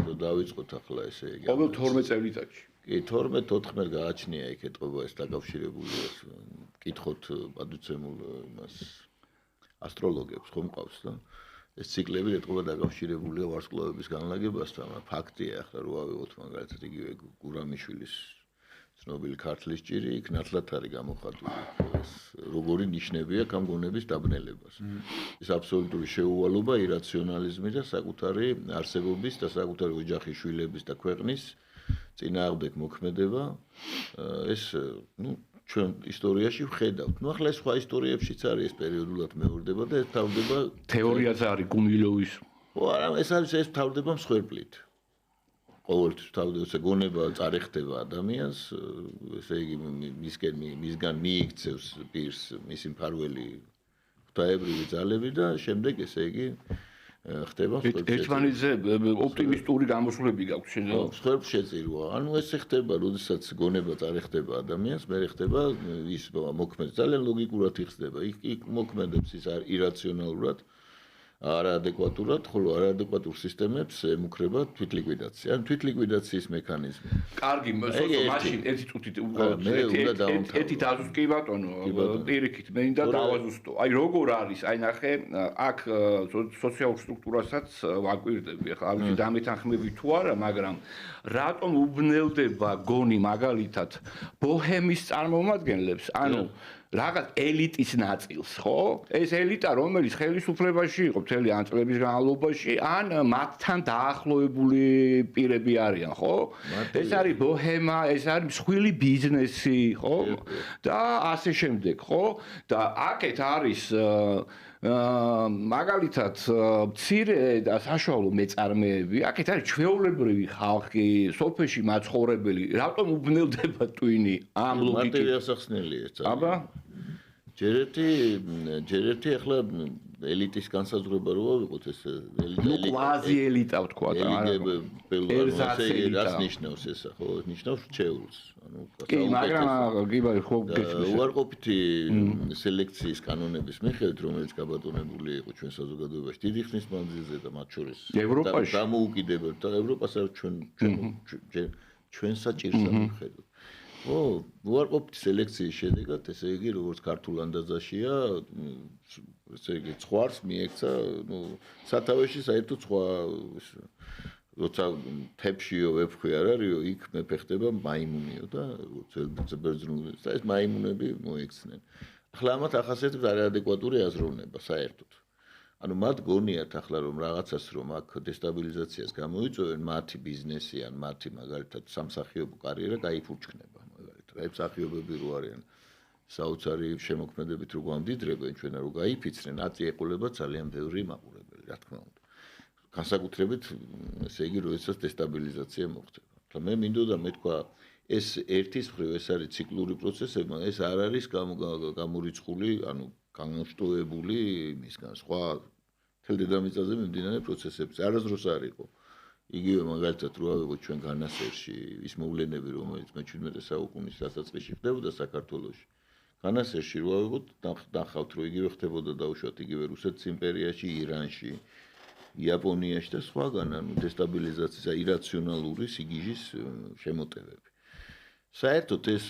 და დავიწყოთ ახლა ესე იგი. ყოველ 12 წელიწადში. კი, 12-14 გააჩნია იქ ეთყობა ეს დაკავშირებულია. კითხოთ პადუცემულ იმას ასტროლოგებს ხომ ყავს და ეს ციკლები ეთყობა დაკავშირებულია ვარსკვლავების განლაგებასთან. ფაქტია ახლა რო ავიღოთ მაგალითად იგივე გურამიშვილის ცნობილი ქართლის ჭირი იქ ნათლად არის გამოხატული. ეს როგორი ნიშნებია ამ გონების დაბნელებას. ეს აბსოლუტური შეუვალობა, ირაციონალიზმი და საკუთარი არსებობის და საკუთარი ოჯახის შვილების და ქვეყნის წინააღმდეგ მოქმედება ეს ჩვენ ისტორიაში ვხედავთ. ნუ ახლა სხვა ისტორიებშიც არის ეს პერიოდულად მეორდება და ეს თავდება თეორიაც არის გუნილოვის. ხო, არა, ეს თავდება მსხვერპლით. ყოველთვის თავდება გონება წარეხდება ადამიანს, ესე იგი მისგან მიიქცევს პირს მისი მფარველი ღვთაებრივი ძალები და შემდეგ ესე იგი ხდება ერთმანეთზე ოპტიმისტური გამოსვლები გაქვს შენ. მსხვერპლშეწირვა. ანუ ესე ხდება, როდესაც გონება წარეხდება ადამიანს, მე ხდება ის მოქმედ ძალიან ლოგიკურად იხსნება. იქ მოქმედებს ის ირაციონალურად არაადეკვატურად, ხოლო არაადეკვატურ სისტემებს ემუქრება თვითლიკვიდაცია. ან თვითლიკვიდაციის მექანიზმი. კარგი, მაშინ ერთი წუთით ერთი დაზუსტ კი ბატონო, პირიქით მინდა დავაზუსტო. აი როგორ არის, აი ნახე, აქ სოციალურ სტრუქტურასაც ვაკვირდები. ახლა ამის დამეთანხმები თუ არა, მაგრამ რატომ უბნელდება გონი მაგალითად ბოჰემის წარმომადგენლებს, ანუ რაღაც ელიტის ნაწილს, ხო? ეს ელიტა, რომელიც ხელისუფლებაში იყო მთელი ამ წლების განმავლობაში, ან მათთან დაახლოებული პირები არიან, ხო? ეს არის ბოჰემა, ეს არის მსხვილი ბიზნესი, ხო? და ასე შემდეგ, ხო? და აქეთ არის მაგალითად მცირე და საშუალო მეწარმეები, აქეთ არის ჩვეულებრივი ხალხი, სოფელში მაცხოვრებელი, რატომ უბნელდება ტვინი ამ ლოგიკით? მარტივი ასახსნელია ეს. აბა ჯერ ერთი ახლა ელიტის განსაზღვრება რო ავიღოთ ეს კვაზი ელიტა ვთქვა და რას ნიშნავს ეს ხო ნიშნავს რჩეულს ანუ კი მაგრამ კი ბარი ხო გესმის უარყოფითი სელექციის კანონების მიხედვით რომელიც გაბატონებული იყო ჩვენ საზოგადოებაში დიდი ხნის მანძილზე და მათ შორის ევროპაში დამოუკიდებელ და ევროპას არ ჩვენ საჭირს ამხედავთ ო, უარყოფითი სელექციის შედეგად, ესე იგი, როგორც ქართულ ანდაზაშია, ესე იგი, ცხვარს მიექცა, სათავეში საერთოდ სხვა როცა თეფშიო ვეფხვი არ არისო, იქ მეფე ხდება მაიმუნიო და ბერძნული და ეს მაიმუნები მოექცნენ. ახლა ამათ ახასიათებს არაადეკვატური აზროვნება საერთოდ. ანუ მათ გონიათ ახლა რომ რაღაცას რომ აქ დესტაბილიზაციას გამოიწვევენ, მათი ბიზნესი ან მათი მაგალითად სამსახიობო კარიერა გაიფურჩქნება. ეს სახიობები რო არიან საოცარი შემოქმედებით რო გვამდიდრებენ ჩვენ რო გაიფიცნენ აწი ეყოლება ძალიან ბევრი მაყურებელი რა თქმა უნდა განსაკუთრებით ესე იგი როდესაც დესტაბილიზაცია მოხდება და მე მინდოდა მეთქვა ეს ერთის მხრივ ეს არის ციკლური პროცესები ეს არ არის გამორიცხული ანუ განშტოებული იმისგან სხვა თელდედამიწაზე მიმდინარე პროცესებს არასდროს არ იყო იგივე მაგალითად რო ავიღოთ ჩვენ განასერში ის მოვლენები რომელიც მე-17 საუკუნის დასაწყისში ხდებოდა საქართველოში განასერში რო ავიღოთ ნახავთ რომ იგივე ხდებოდა დაუშვათ იგივე რუსეთის იმპერიაში ირანში იაპონიაში და სხვაგან ანუ დესტაბილიზაციის ირაციონალური სიგიჟის შემოტევები საერთოდ ეს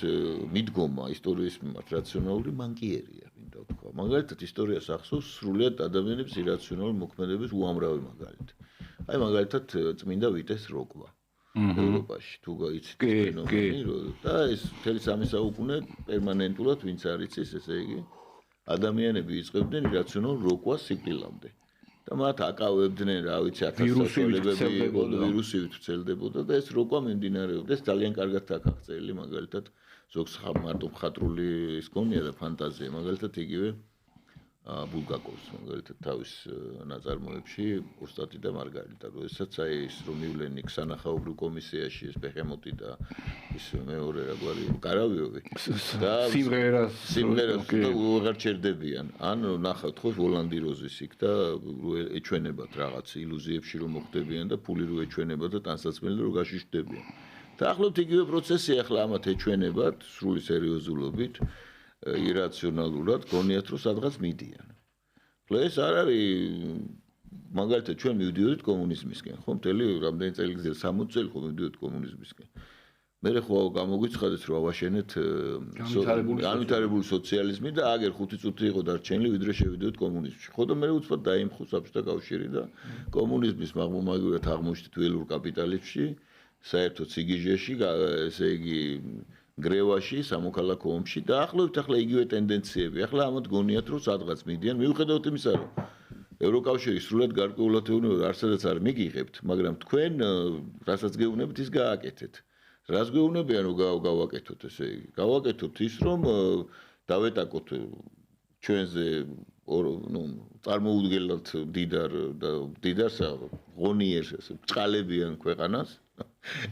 მიდგომა ისტორიის მიმართ რაციონალური მანკიერია მინდა ვთქვა მაგალითად ისტორიას ახსოვს სრულიად ადამიანების ირაციონალური მოქმედების უამრავი მაგალითი აი მაგალითად წმინდა ვიტეს როკვა ევროპაში თუ გაიცით ფენომენი და ეს მთელი 3 საუკუნე პერმანენტულად ვინც არის ის ესე იგი ადამიანები იწყებდნენ ირაციონალ როკვას სიკვდილამდე და მათ აკავებდნენ რა ვიცი 1000 საშუალებები ვირუსივით ვრცელდებოდა და ეს როკვა მიმდინარეობდა ეს ძალიან კარგად აქ აღწერილი მაგალითად ზოგს მარტო მხატვრული ის გონია და ფანტაზია მაგალითად იგივე ბულგაკოვს მაგალითად თავის ნაწარმოებში ოსტატი და მარგარიტა როდესაც აი ის რომ მივლენი სანახაობრივ კომისიაში ეს ბეხემოტი და ის მეორე რაგვარი კარავიოვი და სიმღერას და უღარ ჩერდებიან ან ნახავთ ხო ვოლანდი როზის იქ და ეჩვენებათ რაღაც ილუზიებში რომ მოხდებიან და ფული რო ეჩვენებათ და ტანსაცმელი რო გაშიშდებიან დაახლოებით იგივე პროცესი ახლა ამათ ეჩვენებათ სრული სერიოზულობით ირაციონალურად გონიათ რომ სადღაც მიდიან. ხო ეს არ არის მაგალითად ჩვენ მივდიოდით კომუნიზმისკენ, ხო მთელი რამდენი წელიწადი 60 წელი ხო მივდიოდით კომუნიზმისკენ. მე ხო გამოგვიცხადეთ რომ ავაშენეთ განვითარებული სოციალიზმი და აგერ 5 წუთი იყო დარჩენილი ვიდრე შევიდოდით კომუნიზმში. ხო და მე უცბად დაიმხო საბჭოთა კავშირი და კომუნიზმის მაღმომაგრად აღმოჩნდით ველურ კაპიტალიზმში, საერთოდ სიგიჟეში, ესე იგი გრევაში, სამოქალაქო ომში და ახლობით ახლა იგივე ტენდენციები. ახლა ამათ გონიათ რომ სადღაც მიდიან. მიუხედავად იმისა, რომ ევროკავშირი სრულად გარკვეულად ეუბნება არცადაც არ მიგიღებთ, მაგრამ თქვენ რასაც გეუბნებით ის გააკეთეთ. რას გეუბნებიან რომ გავაკეთოთ ესე იგი? გავაკეთოთ ის რომ დავეტაკოთ ჩვენზე წარმოუდგენლად დიდარს ღონიერს ესე ბწყალებიან ქვეყანას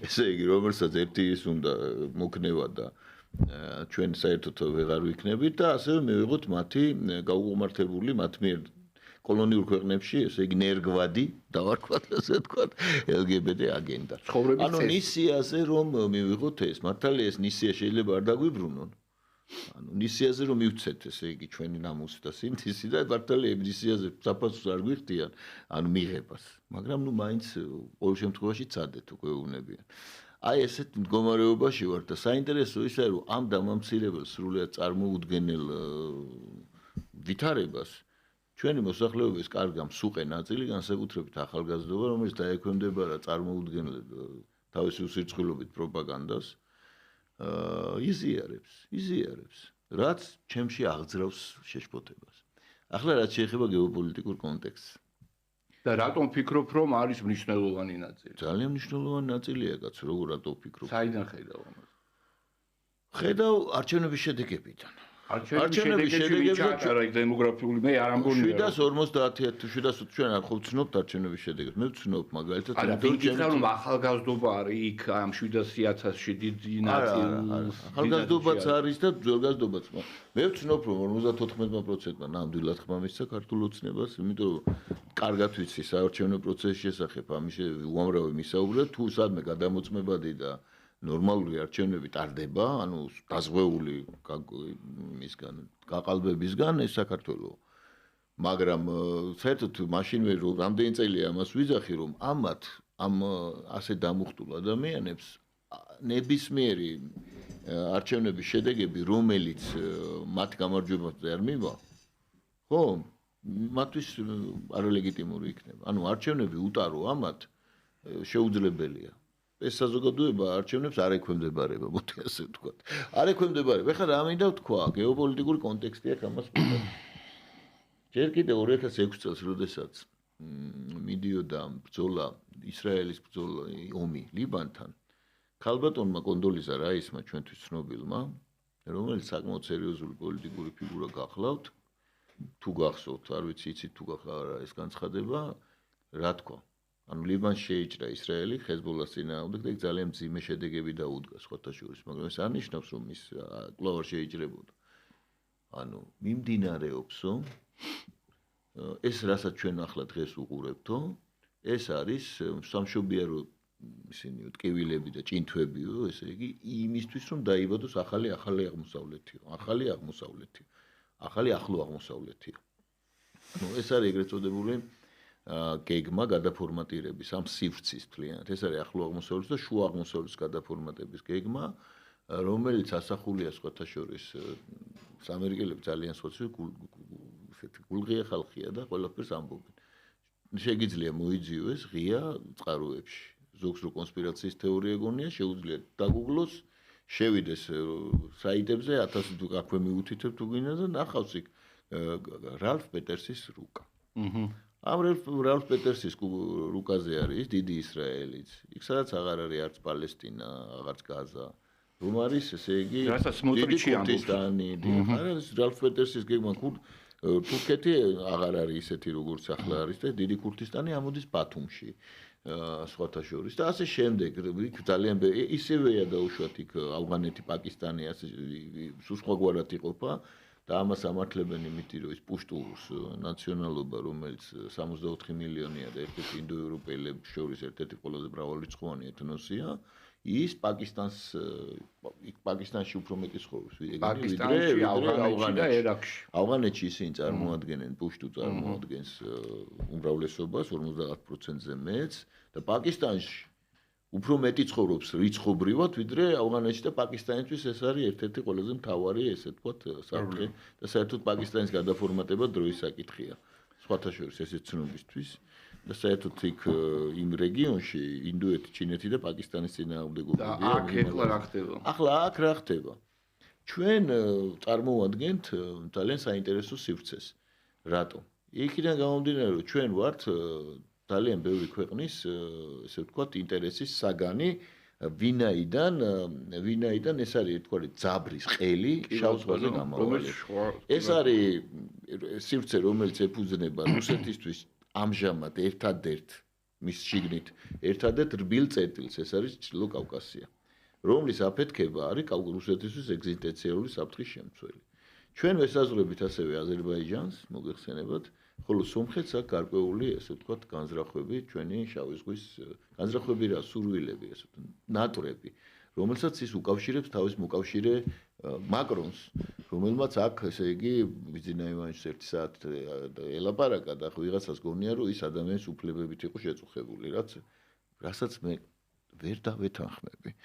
ესე იგი რომელსაც ერთი ის უნდა მოკნევა და ჩვენ საერთოდ ვეღარ ვიქნებით და ასევე მივიღოთ მათი გაუღმართებული მათ მიერ კოლონიურ ქვეყნებში ესე იგი ნერგვადი დავარქვათ ასე ვთქვათ LGBT აგენდა. ანუ ნისიაზე რომ მივიღოთ ეს მართალია ეს ნისია შეიძლება არ დაგვიბრუნონ. ანუ ნისიაზე რომ მივცეთ ესე იგი ჩვენი ნამუსი და სინთეზი და მართალია ნისიაზე საფასურს არ გვიხდიან ანუ მიღებას. მაგრამ ნუ მაინც ყოველ შემთხვევაში ცადეთ უკვე უნებიან. აი ესეთ მდგომარეობაში ვარ და საინტერესო ისაა რომ ამ დამამცირებელს სრულიად წარმოუდგენელ ვითარებას ჩვენი მოსახლეობის კარგა მსუყე ნაწილი განსაკუთრებით ახალგაზრდობა რომელიც დაექვემდებარა წარმოუდგენლად თავისი უსირწყვილობით პროპაგანდას იზიარებს რაც ჩემში აღძრავს შეშფოთებას. ახლა რაც შეეხება გეოპოლიტიკურ კონტექსტს და რატომ ფიქრობ რომ არის მნიშვნელოვანი ნაწილი? ძალიან მნიშვნელოვანი ნაწილია კაცო როგორ რატო ფიქრობ? საიდან ხედავ ამას? ხედავ არჩევნების შედეგებიდან. არჩევნების შედეგებში დემოგრაფიული მე არ ამგონია 750 ჩვენ არ ხო ვცნობთ არჩევნების შედეგებს მე ვცნობ მაგალითად რომ ახალგაზრდობა არის იქ ამ 700,000-ში დიდი ნაწილი ახალგაზრდობაც არის და ძველგაზრდობაც მე ვცნობ რომ 54%-მა ნამდვილად ხმა მისცა ქართულ ოცნებას იმიტომ რომ კარგად ვიცი საარჩევნო პროცესის შესახებ ამის უამრავი მისაუბრა თუ სადმე გადამოწმებადი და ნორმალური არჩევნები ტარდება, ანუ დაზღვეული მისგან, გაყალბებისგან ეს საქართველო. მაგრამ საერთოდ მაშინვე რომ რამდენი წელია ამას ვიძახი, რომ ამათ ამ ასე დამუხტულ ადამიანებს ნებისმიერი არჩევნების შედეგები, რომელიც მათ გამარჯვებაზე არ მივა, ხო, მათთვის არალეგიტიმური იქნება. ანუ არჩევნები უტარო ამათ შეუძლებელია. ეს საზოგადოება არჩევნებს არ ექვემდებარება, მოდი ასე ვთქვათ. არ ექვემდებარება. ეხლა რა მინდა ვთქვა, გეოპოლიტიკური კონტექსტი აქვს ამას ვთქვა. ჯერ კიდევ 2006 წელს, როდესაც მიდიოდა ბრძოლა, ისრაელის ბრძოლა, ომი ლიბანთან, ქალბატონმა კონდოლიზა რაისმა ჩვენთვის ცნობილმა, რომელიც საკმაოდ სერიოზული პოლიტიკური ფიგურა გახლავთ, თუ გახსოვთ, არ ვიცი, იცით თუ გახარა ეს განცხადება, რა თქვა? ანუ ლიბანში შეიჭრა ისრაელი ჰეზბოლას წინააღმდეგ და ძალიან მძიმე შედეგები დაუდგა სხვათა შორის, მაგრამ ეს არ ნიშნავს რომ ის კვლავ არ შეიჭრებოდა. ანუ მიმდინარეობსო ეს რასაც ჩვენ ახლა დღეს უყურებთო, ეს არის სამშობიარო ისინი ტკივილები და ჭინთვებიო, ესე იგი იმისთვის რომ დაიბადოს ახალი აღმოსავლეთიო, ახალი ახლო აღმოსავლეთიო. ანუ ეს არის ეგრეთ წოდებული გეგმა გადაფორმატირების ამ სივრცის თლიანად. ეს არის ახლო აღმოსავლეთის და შუა აღმოსავლეთის გადაფორმატების გეგმა, რომელიც ასახულია სხვათა შორის ამერიკელები ძალიან სოციალ გულღია ხალხია და ყველაფერს ამბობენ. შეგიძლია მოიძიოს ღია წყაროებში. ზოგს რო კონსპირაციის თეორია გონია, შეუძლია დაგუგლოს, შევიდეს საიტებზე 1000 თუ აქვე მიუთითებ თუ გინდა და ნახავს იქ რალფ პეტერსის რუკა. ამ რალფ პეტერსის რუკაზე არის დიდი ისრაელიც. იქ სადაც აღარ არის არც პალესტინა, აღარც გაზა. რომ არის, ესე იგი, რასაც სმოტრიჩი ამბობს. არის რალფ პეტერსის გეგმა თურქეთი აღარ არის ისეთი როგორც ახლა არის და დიდი ქურთისტანი ამოდის ბათუმში. სხვათა შორის და ასე შემდეგ ძალიან ისევეა დაუშვათ იქ ავღანეთი, პაკისტანი ასე სხვაგვარად იყოფა და ამას ამართლებენ იმითი რომ ის პუშტუს ნაციონალობა რომელიც 64 მილიონია და ერთ-ერთი ინდოევროპელებს შორის ერთ-ერთი ყველაზე მრავალრიცხოვანი ეთნოსია ის პაკისტანში უფრო მეტი ცხოვრობს პაკისტანში, ავღანეთში და ერაყში. ავღანეთში ისინი წარმოადგენენ პუშტუ წარმოადგენს უმრავლესობას 50%-ზე მეც და პაკისტანში უფრო მეტი ცხოვრობს რიცხობრივად ვიდრე ავღანეთში და პაკისტანისთვის ეს არის ერთ-ერთი ყველაზე მთავარი ესე ვთქვათ საფრთხე და საერთოდ პაკისტანის გადაფორმატება დროის საკითხია სხვათა შორის ესეც ცნობისთვის და საერთოდ იქ იმ რეგიონში ინდოეთი, ჩინეთი და პაკისტანის წინააღმდეგობებია. და აქ ეხლა რა ხდება? ახლა აქ რა ხდება? ჩვენ წარმოვადგენთ ძალიან საინტერესო სივრცეს. რატო? იქიდან გამომდინარე რომ ჩვენ ვართ ძალიან ბევრი ქვეყნის ესე ვთქვათ ინტერესის საგანი ვინაიდან ეს არის თქვა ძაბრის ყელი შავ ზღვაზე გამავალი. ეს არის სივრცე რომელიც ეფუძნება რუსეთისთვის ამჟამად ერთადერთ მის შიგნით ერთადერთ რბილ წერტილს ეს არის ჩრდილო კავკასია რომლის აფეთქება არის რუსეთისთვის ეგზისტენციალური საფრთხის შემცველი ჩვენ ვესაზღვრებით ასევე აზერბაიჯანს მოგეხსენებათ ხოლო სომხეთს აქვს გარკვეული ესე ვთქვათ განზრახვები ჩვენი შავი ზღვის განზრახვები რა სურვილები ესე ნატრები რომელსაც ის უკავშირებს თავის მოკავშირე მაკრონს რომელმაც აქ ესე იგი ბიზინა ივანიშს 1 საათი ელაპარაკა და ვიღაცას გონია რომ ის ადამიანის უფლებებით იყო შეწუხებული რასაც მე ვერ დავეთანხმები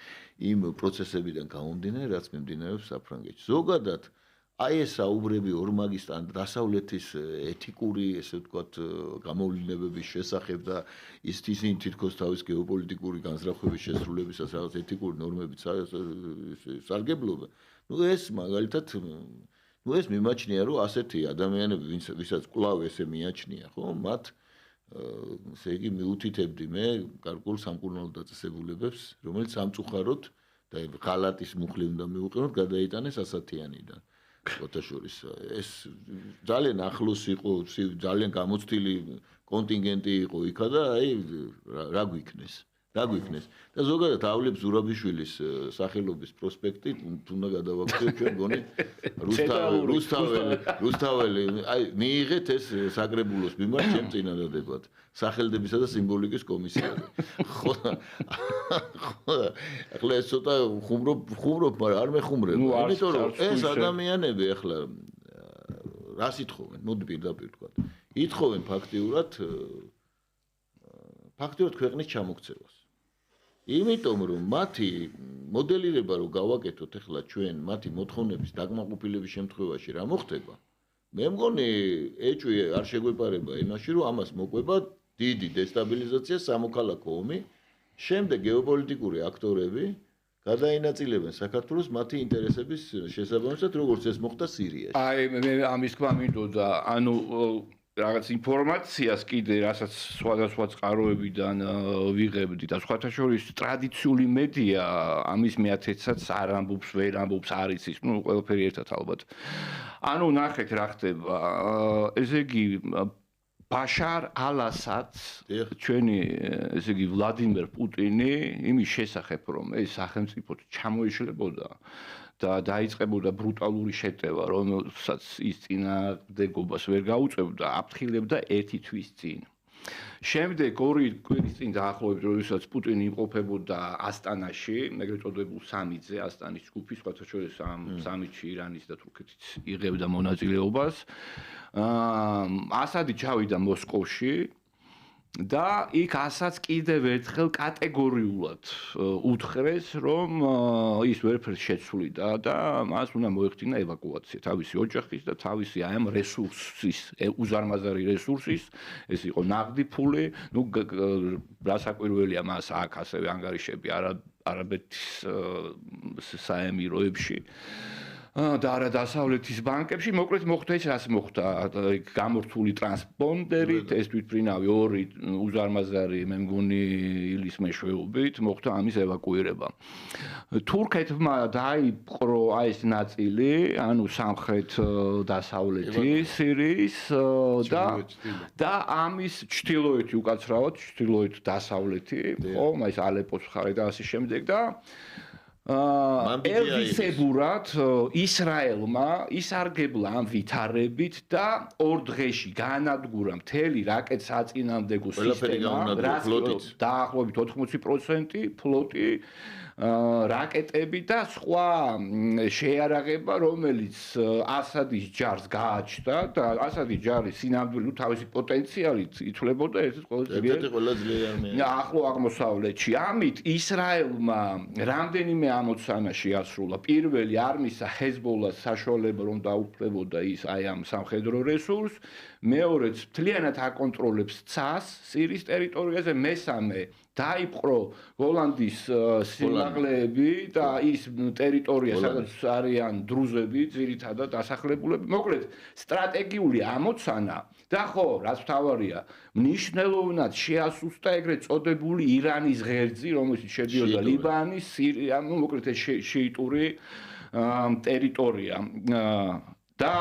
იმ პროცესებიდან გამომდინარე რაც მიმდინარეობს საფრანგეთში ზოგადად აი ეს საუბრები ორმაგის ან დასავლეთის ეთიკური ესე ვთქვათ გამოვლინებების შესახებ და ისინი თითქოს თავის გეოპოლიტიკური განზრახვების შესრულებისას რაღაც ეთიკური ნორმებით სარგებლობენ ну ეს მაგალითად ну ეს მიმაჩნია რომ ასეთი ადამიანები ვისაც კვლავ ესე მიაჩნია ხო მათ ესე იგი მიუთითებდი მე გარკვეულ სამკურნალო დაწესებულებებს რომელიც სამწუხაროდ და ღალატის მუხლი უნდა მიუყენოთ გადაიტანეს ასათიანიდან ფოტოშორის ეს ძალიან ახლოს იყო ძალიან გამოცდილი კონტინგენტი იყო იქა და აი რა გვიქნეს და ზოგადად ავლებს ზურაბიშვილის სახელობის პროსპექტი თუნდა გადავაქცევ ჩვენ გონი რუსთაველი აი მიიღეთ ეს საკრებულოს მიმართ ჩემ წინადადებად სახელდებისა და სიმბოლიკის კომისიაზე ხო ახლა ეს ცოტა ხუმრობ მაგრამ არ მეხუმრებ იმიტომ რომ ეს ადამიანები ახლა რას ითხოვენ მოდი პირდაპირ თქვა ითხოვენ ფაქტიურად ქვეყნის ჩამოქცევას იმიტომ რომ მათი მოდელირება რომ გავაკეთოთ ახლა ჩვენ მათი მოთხოვნების დაკმაყოფილების შემთხვევაში რა მოხდება მე მგონი ეჭვი არ შეგვეპარება იმაში რომ ამას მოყვება დიდი დესტაბილიზაცია სამოქალაქო ომი შემდეგ გეოპოლიტიკური აქტორები გადაინაწილებენ საქართველოს მათი ინტერესების შესაბამისად როგორც ეს მოხდა სირიაში აი მე ამის თქმა მინდოდა ანუ რაღაც ინფორმაციას კიდე რასაც სხვადასხვა წყაროებიდან ვიღებდი და სხვათა შორის ტრადიციული მედია ამის მეათეცაც არ ამბობს ვერ ამბობს არ იცის ნუ ყველაფერი ერთად ალბათ ანუ ნახეთ რა ხდება ესე იგი ბაშარ ალ-ასადს ჩვენი ესე იგი ვლადიმერ პუტინი იმის შესახებ რომ ეს სახელმწიფო ჩამოიშლებოდა და დაიწყებოდა ბრუტალური შეტევა რომელსაც ის წინააღმდეგობას ვერ გაუწევდა აფრთხილებდა ერთი თვის წინ შემდეგ 2 კვირის წინ დაახლოებით როდესაც პუტინი იმყოფებოდა ასტანაში ეგრეთ წოდებულ სამიტზე ასტანის ჯგუფი სხვათა შორის ამ სამიტში ირანის და თურქეთის იღებდა მონაწილეობას ასადი ჩავიდა მოსკოვში და იქ ასაც კიდევ ერთხელ კატეგორიულად უთხრეს რომ ის ვერაფერს შეცვლიდა და მას უნდა მოეხდინა ევაკუაცია თავისი ოჯახის და თავისი აი ამ რესურსის უზარმაზარი რესურსის ეს იყო ნაღდი ფული ნუ რასაკვირველია მას აქ ასევე ანგარიშები არაბეთის საემიროებში და არა დასავლეთის ბანკებში, მოკლედ მოხდა ის, რაც მოხდა, გამორთული ტრანსპონდერით, ეს თვითმფრინავი ორი უზარმაზარი, მე მგონი ილის მეშვეობით, მოხდა ამის ევაკუირება. თურქეთმა დაიპყრო აი ეს ნაწილი, ანუ სამხრეთ დასავლეთი სირიის და ამის ჩრდილოეთი უკაცრავად, ჩრდილოეთ დასავლეთი, ხო, ეს ალეპოს მხარე და ასე შემდეგ და ელვისებურად ისრაელმა ისარგებლა ამ ვითარებით და ორ დღეში გაანადგურა მთელი რაკეტ საწინააღმდეგო სისტემა, დაახლოებით 80% ფლოტი, რაკეტები და სხვა შეიარაღება, რომელიც ასადის ჯარს გააჩნდა და ასადის ჯარი სინამდვილე თავისი პოტენციალით ითვლებოდა ერთ-ერთი ყველაზე ძლიერი ახლო აღმოსავლეთში. ამით ისრაელმა რამდენიმე ამოცანა შეასრულა. პირველი არ მისცა ჰეზბოლას საშუალება რომ დაუფლებოდა ის აი ამ სამხედრო რესურსს, მეორეც მთლიანად აკონტროლებს ცას სირიის ტერიტორიაზე, მესამე დაიპყრო ჰოლანდის სიმაღლეები და ის ტერიტორია, სადაც არიან დრუზები, ძირითადად დასახლებულები. მოკლედ, სტრატეგიული ამოცანა და ხო, რაც მთავარია, მნიშვნელოვნად შეასუსტა ეგრეთ წოდებული ირანის ღერძი, რომელიც შედიოდა ლიბანის, სირია, ну, მოკლედ ეს შეიტური ტერიტორია. და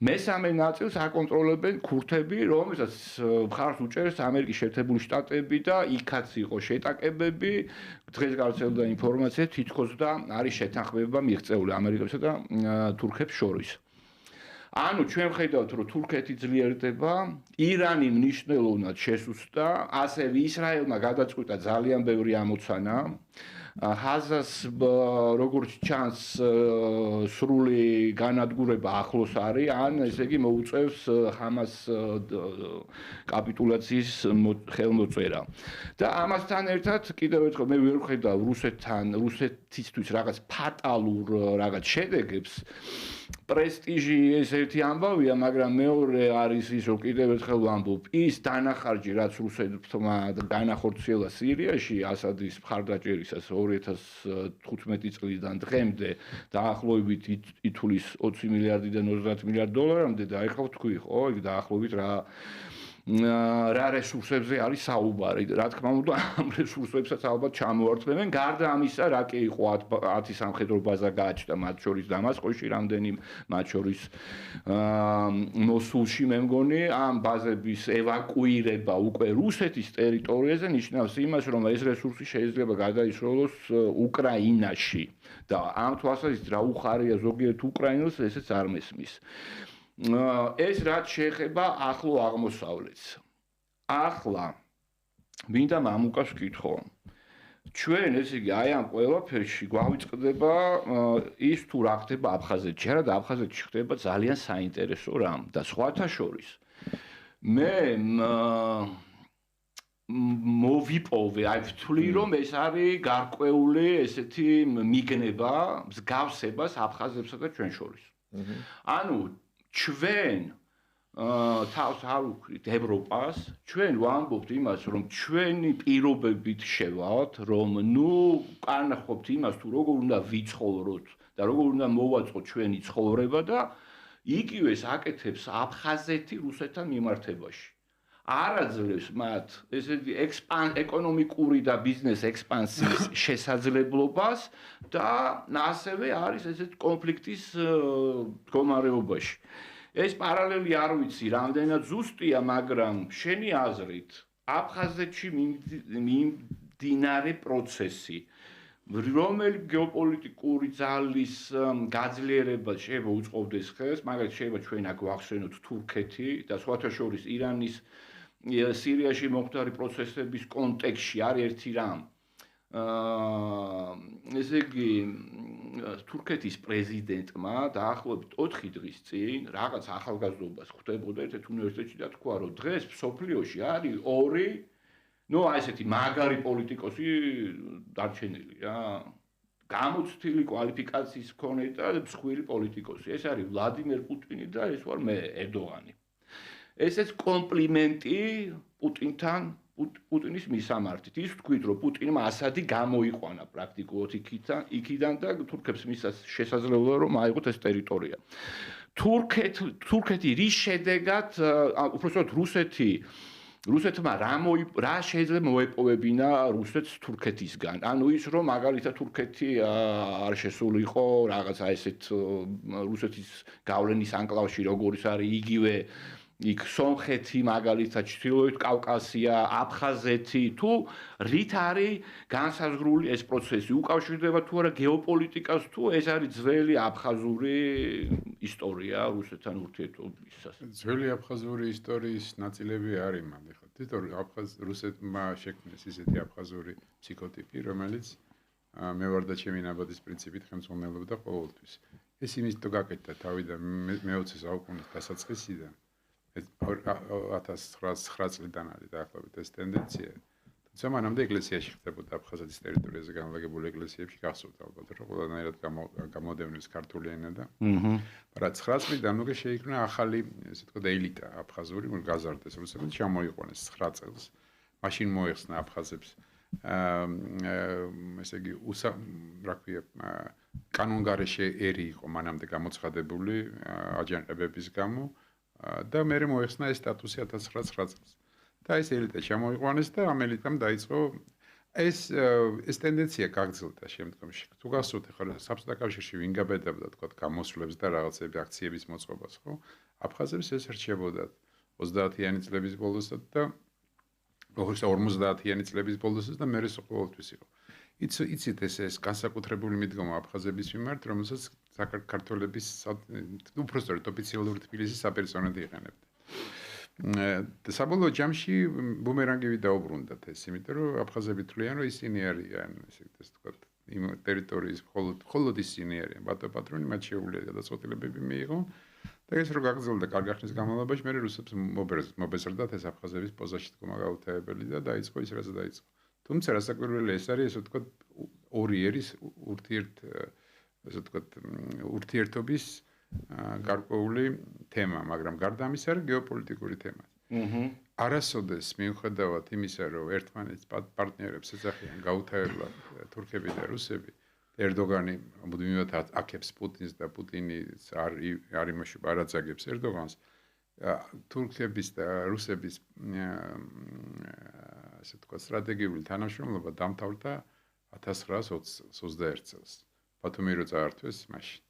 მესამე ნაწილს აკონტროლებენ ქურთები, რომელსაც მხარს უჭერს ამერიკის შეერთებული შტატები და იქაც იყო შეტაკებები. დღეს გავრცელდა ინფორმაცია, თითქოს და არის შეთანხმება მიღწეული ამერიკასა და თურქებს შორის. ანუ ჩვენ ვხედავთ, რომ თურქეთი ძლიერდება, ირანი მნიშვნელოვნად შესუსტდა, ასევე ისრაელმა გადაწყვიტა ძალიან ბევრი ამოცანა. ჰაზას როგორც ჩანს სრული განადგურება ახლოს არის, ან ესე იგი მოუწევს ჰამას კაპიტულაციის ხელმოწერა. და ამასთან ერთად კიდევ ერთხელ მე ვერ ვხედავ რუსეთისთვის რაღაც ფატალურ რაღაც შედეგებს. პრესტიჟი ეს ერთი ამბავია, მაგრამ მეორე არის ის, რომ კიდევ ერთხელ ვამბობ, ის დანახარჯი, რაც რუსეთმა განახორციელა სირიაში ასადის მხარდაჭერისას 2015 წლიდან დღემდე დაახლოებით ითulis 20 მილიარდიდან 30 მილიარდ დოლარამდე და ეხლა ვთქვი, ხო, იქ დაახლოებით რა რესურსებზე არის საუბარი. რა თქმა უნდა, ამ რესურსებსაც ალბათ ჩამოართმევენ. გარდა ამისა, რა კი იყო 10 სამხედრო ბაზა გააჩნდა, მათ შორის დამასკოში რამდენი, მათ შორის მოსულში მე მგონი, ამ ბაზების ევაკუირება უკვე რუსეთის ტერიტორიაზე ნიშნავს იმას, რომ ეს რესურსი შეიძლება გადაისროლოს უკრაინაში და ამ თვალსაზრისით რა უხარია ზოგიერთ უკრაინელს, ესეც არ მესმის. ეს რაც შეეხება ახლო აღმოსავლეთს. ახლა მინდა მამუკას ვკითხო. ჩვენ ესე იგი აი ამ ყველაფერში გვავიწყდება ის თუ რა ხდება აფხაზეთში, არა და აფხაზეთში ხდება ძალიან საინტერესო რამ და სხვათა შორის მე მოვიპოვე, აი ვთვლი რომ ეს არის გარკვეული ესეთი მიგნება, მსგავსებას აფხაზებსა და ჩვენ შორის. ანუ ჩვენ თავს არ ვუქმნით ევროპას, ჩვენ ვამბობთ იმას, რომ ჩვენი პირობებით შევალთ, რომ კანახობთ იმას, თუ როგორ უნდა ვიცხოვროთ და როგორ უნდა მოვაწყოთ ჩვენი ცხოვრება და იგივეს აკეთებს აფხაზეთი რუსეთთან მიმართებაში. არაძლევს მათ ესეთი ეკონომიკური და ბიზნეს ექსპანსიის შესაძლებლობას და ასევე არის ესეთ კონფლიქტის მდგომარეობაში. ეს პარალელი არ ვიცი, რამდენად ზუსტია, მაგრამ შენი აზრით, აფხაზეთში მიმდინარე პროცესი, რომელი გეოპოლიტიკური ძალის გაძლიერება შეიძლება უწყობდეს ხელს, მაგალითად შეიძლება ჩვენ აქ ვახსენოთ თურქეთი და სხვათა შორის ირანის სირიაში მომხდარი პროცესების კონტექსტში არის ერთი რამ. ესე იგი თურქეთის პრეზიდენტმა დაახლოებით 4 დღის წინ რაღაც ახალგაზრდობას ხვდებოდა ერთ უნივერსიტეტში და თქვა, რომ დღეს სოფლიოში არის ორი, ну, აი ესეთი მაგარი პოლიტიკოსი დარჩენილი რა. გამოცდილი კვალიფიკაციის მქონე და მსხვილი პოლიტიკოსი. ეს არის ვლადიმერ პუტინი და ეს ვარ მე, ერდოღანი. ესეც კომპლიმენტი პუტინთან პუტინის მისამართით. ის თქვით, რომ პუტინმა ასადი გამოიყვანა პრაქტიკულად იქიდან და თურქებს მისცეს შესაძლებლობა რომ აიღოთ ეს ტერიტორია. თურქეთი რის შედეგად, უბრალოდ რუსეთმა რა შეიძლება მოეპოვებინა რუსეთს თურქეთისგან. ანუ ის რომ მაგალითად თურქეთი არ შესულიყო რაღაცა ესეთ რუსეთის გავლენის ანკლავში როგორიც არის იგივე იქ სომხეთი მაგალითად ჩრდილოეთ კავკასია, აფხაზეთი თუ რით არის განსაზღვრული ეს პროცესი უკავშირდება თუ არა გეოპოლიტიკას თუ ეს არის ძველი აფხაზური ისტორია რუსეთთან ურთიერთობისას. ძველი აფხაზური ისტორიის ნაწილები არის მანდ ხო თვითონ რუსეთმა შექმნეს ისეთი აფხაზური ფსიქოტიპი რომელიც მე ვარ და ჩემი ნაბადის პრინციპით ხელმძღვანელობდა ყოველთვის. ეს იმის თუ გაკეთდა თავიდან მე-20 საუკუნის დასაწყისიდან 1909 წლიდან არის დაახლოებით ეს ტენდენცია. თუმცა მანამდე ეკლესიაში ხდებოდა აფხაზეთის ტერიტორიაზე განლაგებულ ეკლესიებში გახსოვთ ალბათ რომ ყველანაირად გამოდევნეს ქართული ენა და მაგრამ 9 წლიდან უკვე შეიქმნა ახალი ესე ვთქვათ ელიტა აფხაზური გაზარდეს რუსეთს ჩამოიყვანეს 9 წელს. მაშინ მოეხსნა აფხაზებს ესე იგი რა ქვია კანონგარეშე ერი იყო მანამდე გამოცხადებული აჯანყებების გამო და მე მოეხსნა ეს სტატუსი 1909 წელს. და ეს ელიტა ჩამოიყვანეს და ამ ელიტამ დაიწყო ეს ტენდენცია გაგრძელდა შემდგომში. თუ გასწორთ ახლა საბჭოთა კავშირში ვინ გაბედებდა თქვა გამოსვლებს და რაღაცები აქციების მოწყობას, ხო? აფხაზებს ეს რჩებოდათ 30-იანი წლების ბოლოსად და 50-იანი წლების ბოლოსად და მერე ყოველთვის იყო. იცით ეს განსაკუთრებული მიდგომა აფხაზების მიმართ, რომელსაც საქართველოს უბრალოდ ოფიციალური თბილისის საპერსონად იყენებდა. საბოლოო ჯამში ბუმერანგივი დაუბრუნდათ ეს, იმიტომ რომ აფხაზები თვლიან, რომ ისინი არიან, ესე ვთქვათ, იმ ტერიტორიის მხოლოდ ისინი არიან, ბატონი მათ შეუძლია გადაწყვეტილებები მიიღონ და ეს რო გაგრძელდა კარგი ხნის განმავლობაში, მე რუსებს მობეზრდათ ეს აფხაზების პოზაში დგომა გაუთავებელი და დაიწყო ის, რაც დაიწყო. თუმცა რასაკვირველია ეს არის, ესე ვთქვათ, ორი ერის ურთიერთობის გარკვეული თემა, მაგრამ გარდა ამისა არის გეოპოლიტიკური თემა. არასოდეს მიუხედავად იმისა, რომ ერთმანეთს პარტნიორებს ეძახიან გაუთავებლად თურქები და რუსები, ერდოგანი მუდმივად აკებს პუტინს და პუტინიც არ იმაშობა არ აწაგებს ერდოგანს, თურქების და რუსების ასე ვთქვათ სტრატეგიული თანამშრომლობა დამთავრდა 1921 წელს. ბათუმი რო წაართვეს მაშინ.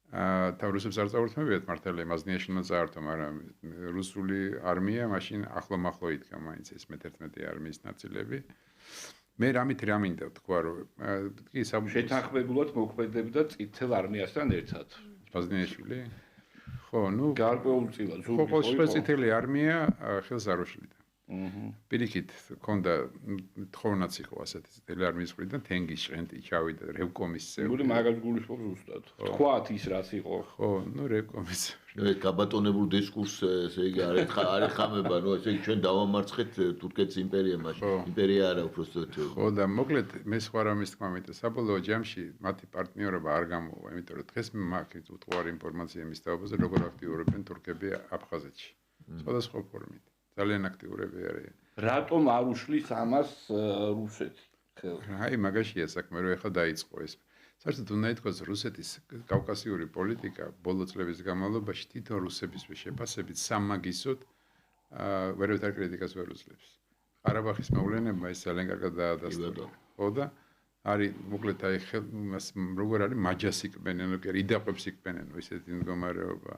და რუსებს არ წაურთმევიათ მართალია მაზნიაშვილმა წაართვა, მაგრამ რუსული არმია მაშინ ახლო-მახლო იდგა მაინც ეს მე-11 არმიის ნაწილები. მე რამით რა მინდა თქვა რომ კი შეთანხმებულად მოქმედებდა წითელ არმიასთან ერთად. მაზნიაშვილი? ხო, გარკვეულწილად ზურგი ხო წითელი არმია ხელს არ უშლიდა. პირიქით ქონდა თხოვნაც იყო ასეთი წითელი არმიის მხრიდან თენგის შრენტი ჩავიდა რევკომის წევრი. გული მაგას გულისხმობს ზუსტად. თქვათ ის რაც იყო. ხო, რევკომის. გაბატონებულ დისკურსს ესე იგი არ ეხამება, ესე იგი ჩვენ დავამარცხეთ თურქეთის იმპერიამ, იმპერია არა უბრალოდ. ხო და მოკლედ მე სხვა რამის თქმა მინდა, საბოლოო ჯამში მათი პარტნიორობა არ გამოვა, იმიტომ რომ დღეს მაქვს უტყუარი ინფორმაცია მის თაობაზე, როგორ აქტიურობენ თურქები აფხაზეთში. სხვადასხვა ფორმით. ძალიან აქტიურები არიან. რატომ არ უშლის ამას რუსეთი? აი, მაგაშია საქმე, რომ ეხლა დაიწყო ეს. საერთოდ უნდა ითქვას, რუსეთის კავკასიური პოლიტიკა ბოლო წლების განმავლობაში თვითონ რუსებისთვის შეფასებით სამაგისოდ ვერევითარ კრიტიკას ვერ უძლებს. ყარაბაღის მოვლენებმა ეს ძალიან კარგად დაადასტურა. ხო და არის მოკლედ აი როგორ არის მაჯას იკბენენ, კი იდაყვებს იკბენენ ისეთი მდგომარეობა.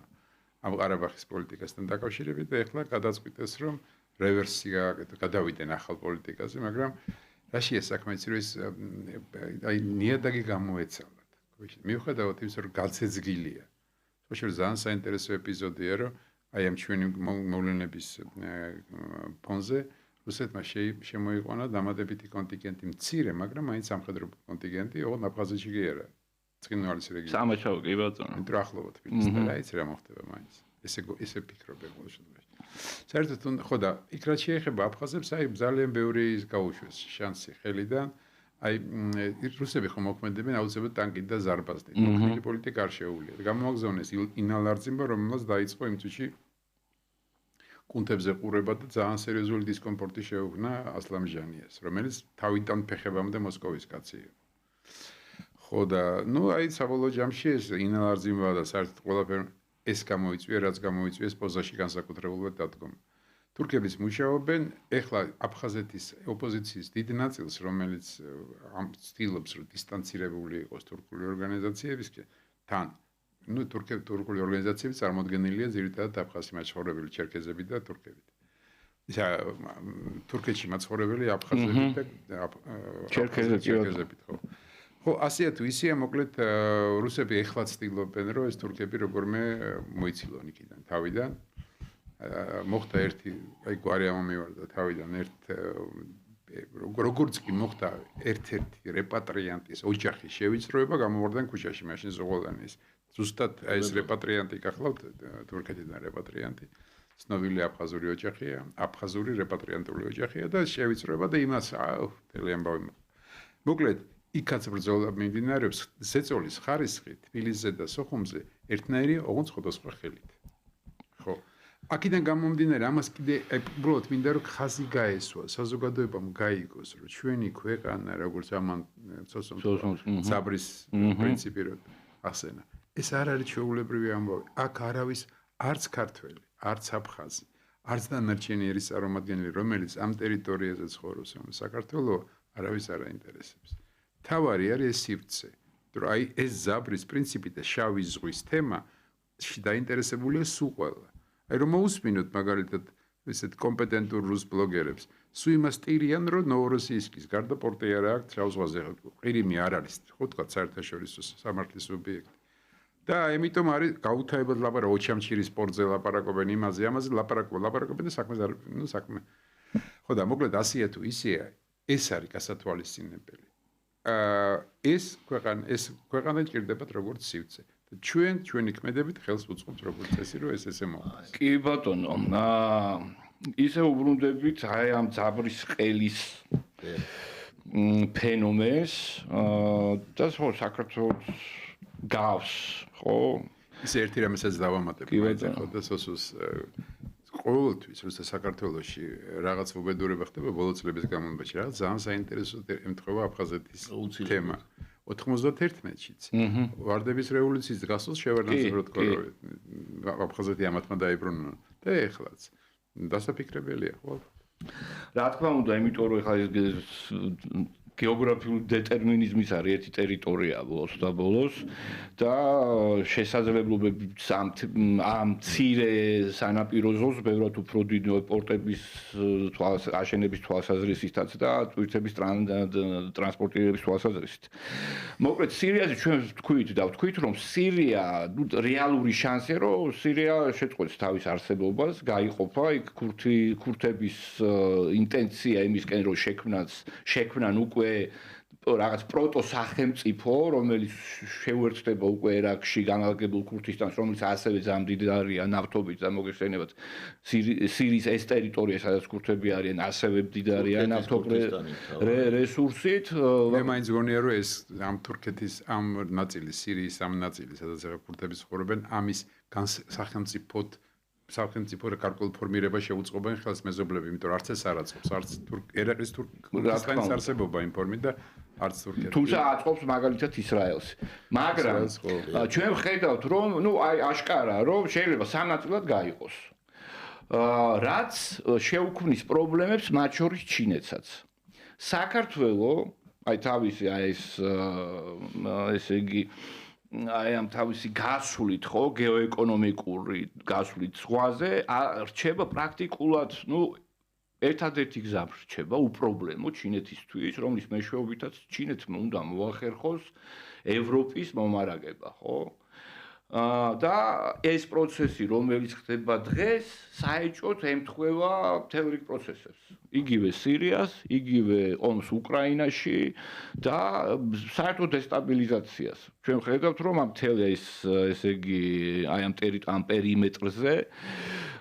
ამ ყარაბაღის პოლიტიკასთან დაკავშირებით და ეხლა გადაწყვიტეს რომ რევერსი გადავიდნენ ახალ პოლიტიკაზე, მაგრამ რაშია საქმე ის რომ აი ნიადაგი გამოეცალათ. მიუხედავად იმისა რომ გალცეძგილია. შეიძლება ძალიან საინტერესო ეპიზოდია რომ აი ამ ჩვენი მოვლენების ფონზე რუსეთმა შემოიყვანა დამატებითი კონტინგენტი მცირე, მაგრამ მაინც სამხედრო კონტინგენტი, ოღონდ აფხაზეთში კი არა. წინვალის რეგიონი. სამაშაო კი ბატონო. იმიტომ ახლობთ თბილისთან, აიც რა მოხდება მაინც. ესე ფიქრობენ ყოველ შემთხვევაში. საერთოდ ხო და იქ რაც შეეხება აფხაზებს, აი ძალიან ბევრი გაუშვეს შანსი ხელიდან. აი რუსები ხომ მოქმედებენ აუცილებლად ტანკით და ზარბაზნით. მოქმედი პოლიტიკა არ შეუულიათ. გამოგზავნეს ინალარძიმბა, რომელსაც დაიწყო იმ წუთში კუნთებზე ყურება და ძალიან სერიოზული დისკომფორტი შეუქმნა ასლამჟანიას, რომელიც თავიდან ფეხებამდე მოსკოვის კაცი იყო. ხო და საბოლოო ჯამში ეს ინალარზიმვა და საერთოდ ყველაფერი ეს გამოიწვია, რაც გამოიწვიეს პოზაში განსაკუთრებულად დადგომა. თურქების მუშაობენ ეხლა აფხაზეთის ოპოზიციის დიდ ნაწილს, რომელიც ამ ცდილობს რომ დისტანცირებული იყოს თურქული ორგანიზაციებისგან, თურქული ორგანიზაციები წარმოდგენილია ძირითადად აფხაზში მაცხოვრებელი ჩერქეზები და თურქებით. ისა თურქეთში მაცხოვრებელი აფხაზები და ჩერქეზები ხო. ხო, ასეა თუ ისეა, მოკლედ რუსები ეხლა ცდილობენ რომ ეს თურქები როგორმე მოიცილონ იქიდან თავიდან. მოხდა ერთი, გვარი ამომივარდა თავიდან როგორც კი მოხდა ერთ-ერთი რეპატრიანტის ოჯახის შევიწროება, გამოვარდნენ ქუჩაში, მაშინ ზოღოლანის. ზუსტად ეს რეპატრიანტი გახლავთ, თურქეთიდან რეპატრიანტი. ცნობილი აფხაზური ოჯახია, აფხაზური რეპატრიანტული ოჯახია და შევიწროება და იმას მთელი ამბავი მოხდა. მოკლედ, იქაც ბრძოლა მიმდინარეობს ზეწოლის ხარისხი თბილისზე და სოხუმზე ერთნაირი ოღონდ სხვადასხვა ხელით. ხო. აქედან გამომდინარე, ამას კიდე უბრალოდ მინდა რომ ხაზი გაესვა, საზოგადოებამ გაიგოს, რომ ჩვენი ქვეყანა, როგორც ამან საბრის პრინციპი რო ახსენა, ეს არ არის ჩვეულებრივი ამბავი. აქ არავის არც ქართველი, არც აფხაზი, არც დანარჩენი ერის წარმომადგენელი, რომელიც ამ ტერიტორიაზე ცხოვრობს, საქართველოს არავის არ აინტერესებს. თავარი არის ეს სივრცე, რომ აი ეს ზაბრის პრინციპი და შავი ზღვის თემა დაინტერესებულია სულ ყველა. აი რომ მოусმინოთ მაგალითად ესეთ კომპეტენტურ რუს ბლოგერებს, სულ იმას ტირიან, რომ ნოვოროსიისკის გარდა პორტი არ აქვს შავ ზღვაზე. ყირიმი არ არის, ხო თქვა, საერთაშორისო სამართლის ობიექტი. და ამიტომ არის გაუთავებად ლაპარაკობენ ოჩამჩირის სპორტზე ლაპარაკობენ იმაზე, ამაზე ლაპარაკობენ და საქმე. ხო და მოკლედ ასეა თუ ისეა, ეს არის გასათვალისწინებელი. ეს ქვეყანა ჭირდებათ როგორც სივრცე. ჩვენი ქმედებით ხელს უწყობთ როგორც წესი, რომ ესე მოხდეს. კი ბატონო, ისე უბრუნდებით აი ამ ძაბრის ყელის ფენომენს და საქართველოს გავს, ხო? ისე ერთი რამესაც დავამატებ, ხო და სოსოს ყოველთვის როცა საქართველოში რაღაც უბედურება ხდება ბოლო წლების განმავლობაში, რაღაც ძალიან საინტერესო ემთხვევა აფხაზეთის თემა. 91-შიც ვარდების რევოლუციის გასულს შევარდნაძე თქო რომ აფხაზეთი ამათმა დაიბრუნა და ეხლაც დასაფიქრებელია ხო? რა თქმა უნდა, იმიტომ რომ ეხლა ეს გეოგრაფიული დეტერმინიზმის არის ერთი ტერიტორია ბოლოს და ბოლოს და შესაძლებლობები ამ მცირე სანაპირო ზოლს ბევრად უფრო დიდი პორტების აშენების თვალსაზრისითაც და ტვირთების ტრანსპორტირების თვალსაზრისით. მოკლედ სირიაზე ჩვენ ვთქვით რომ სირია რეალური შანსია რომ სირია შეწყვეტს თავის არსებობას, გაიყოფა იქ ქურთების ინტენცია იმისკენ რომ შექმნან უკვე რაღაც პროტოსახელმწიფო, რომელიც შეუერთდება უკვე ერაყში განლაგებულ ქურთისტანს, რომელიც ასევე ძალიან მდიდარია ნავთობით და მოგეხსენებათ სირიის ეს ტერიტორია, სადაც ქურთები არიან, ასევე მდიდარია ნავთობრივი რესურსით. მე მაინც გონია რომ ეს ამ თურქეთის ამ ნაწილი, სირიის ამ ნაწილი, სადაც ქურთები ცხოვრობენ, ამის სახელმწიფო რეკარკულ ფორმირება შეუწყობენ ხელს მეზობლები, იმიტომ რომ არც ეს არ აწყობს, არც ერაყის თურქეთის არსებობა იმ ფორმით და არც თურქეთი. თუმცა აწყობს მაგალითად ისრაელს. მაგრამ ჩვენ ვხედავთ რომ აი აშკარა რომ შეიძლება სამ ნაწილად გაიყოს. რაც შეუქმნის პრობლემებს მათ შორის ჩინეთსაც. საქართველოს აი თავისი ესე იგი აი ამ თავისი გასვლით ხო გეოეკონომიკური გასვლით ზღვაზე რჩება პრაქტიკულად ერთადერთი გზა რჩება უპრობლემო ჩინეთისთვის, რომლის მეშვეობითაც ჩინეთმა უნდა მოახერხოს ევროპის მომარაგება, ხო? და ეს პროცესი, რომელიც ხდება დღეს, საეჭვოდ ემთხვევა მთელ რიგ პროცესებს. იგივე სირიას, იგივე ომს უკრაინაში და საერთოდ დესტაბილიზაციას. ჩვენ ხედავთ, რომ ამ მთელ ესე იგი აი ამ პერიმეტრზე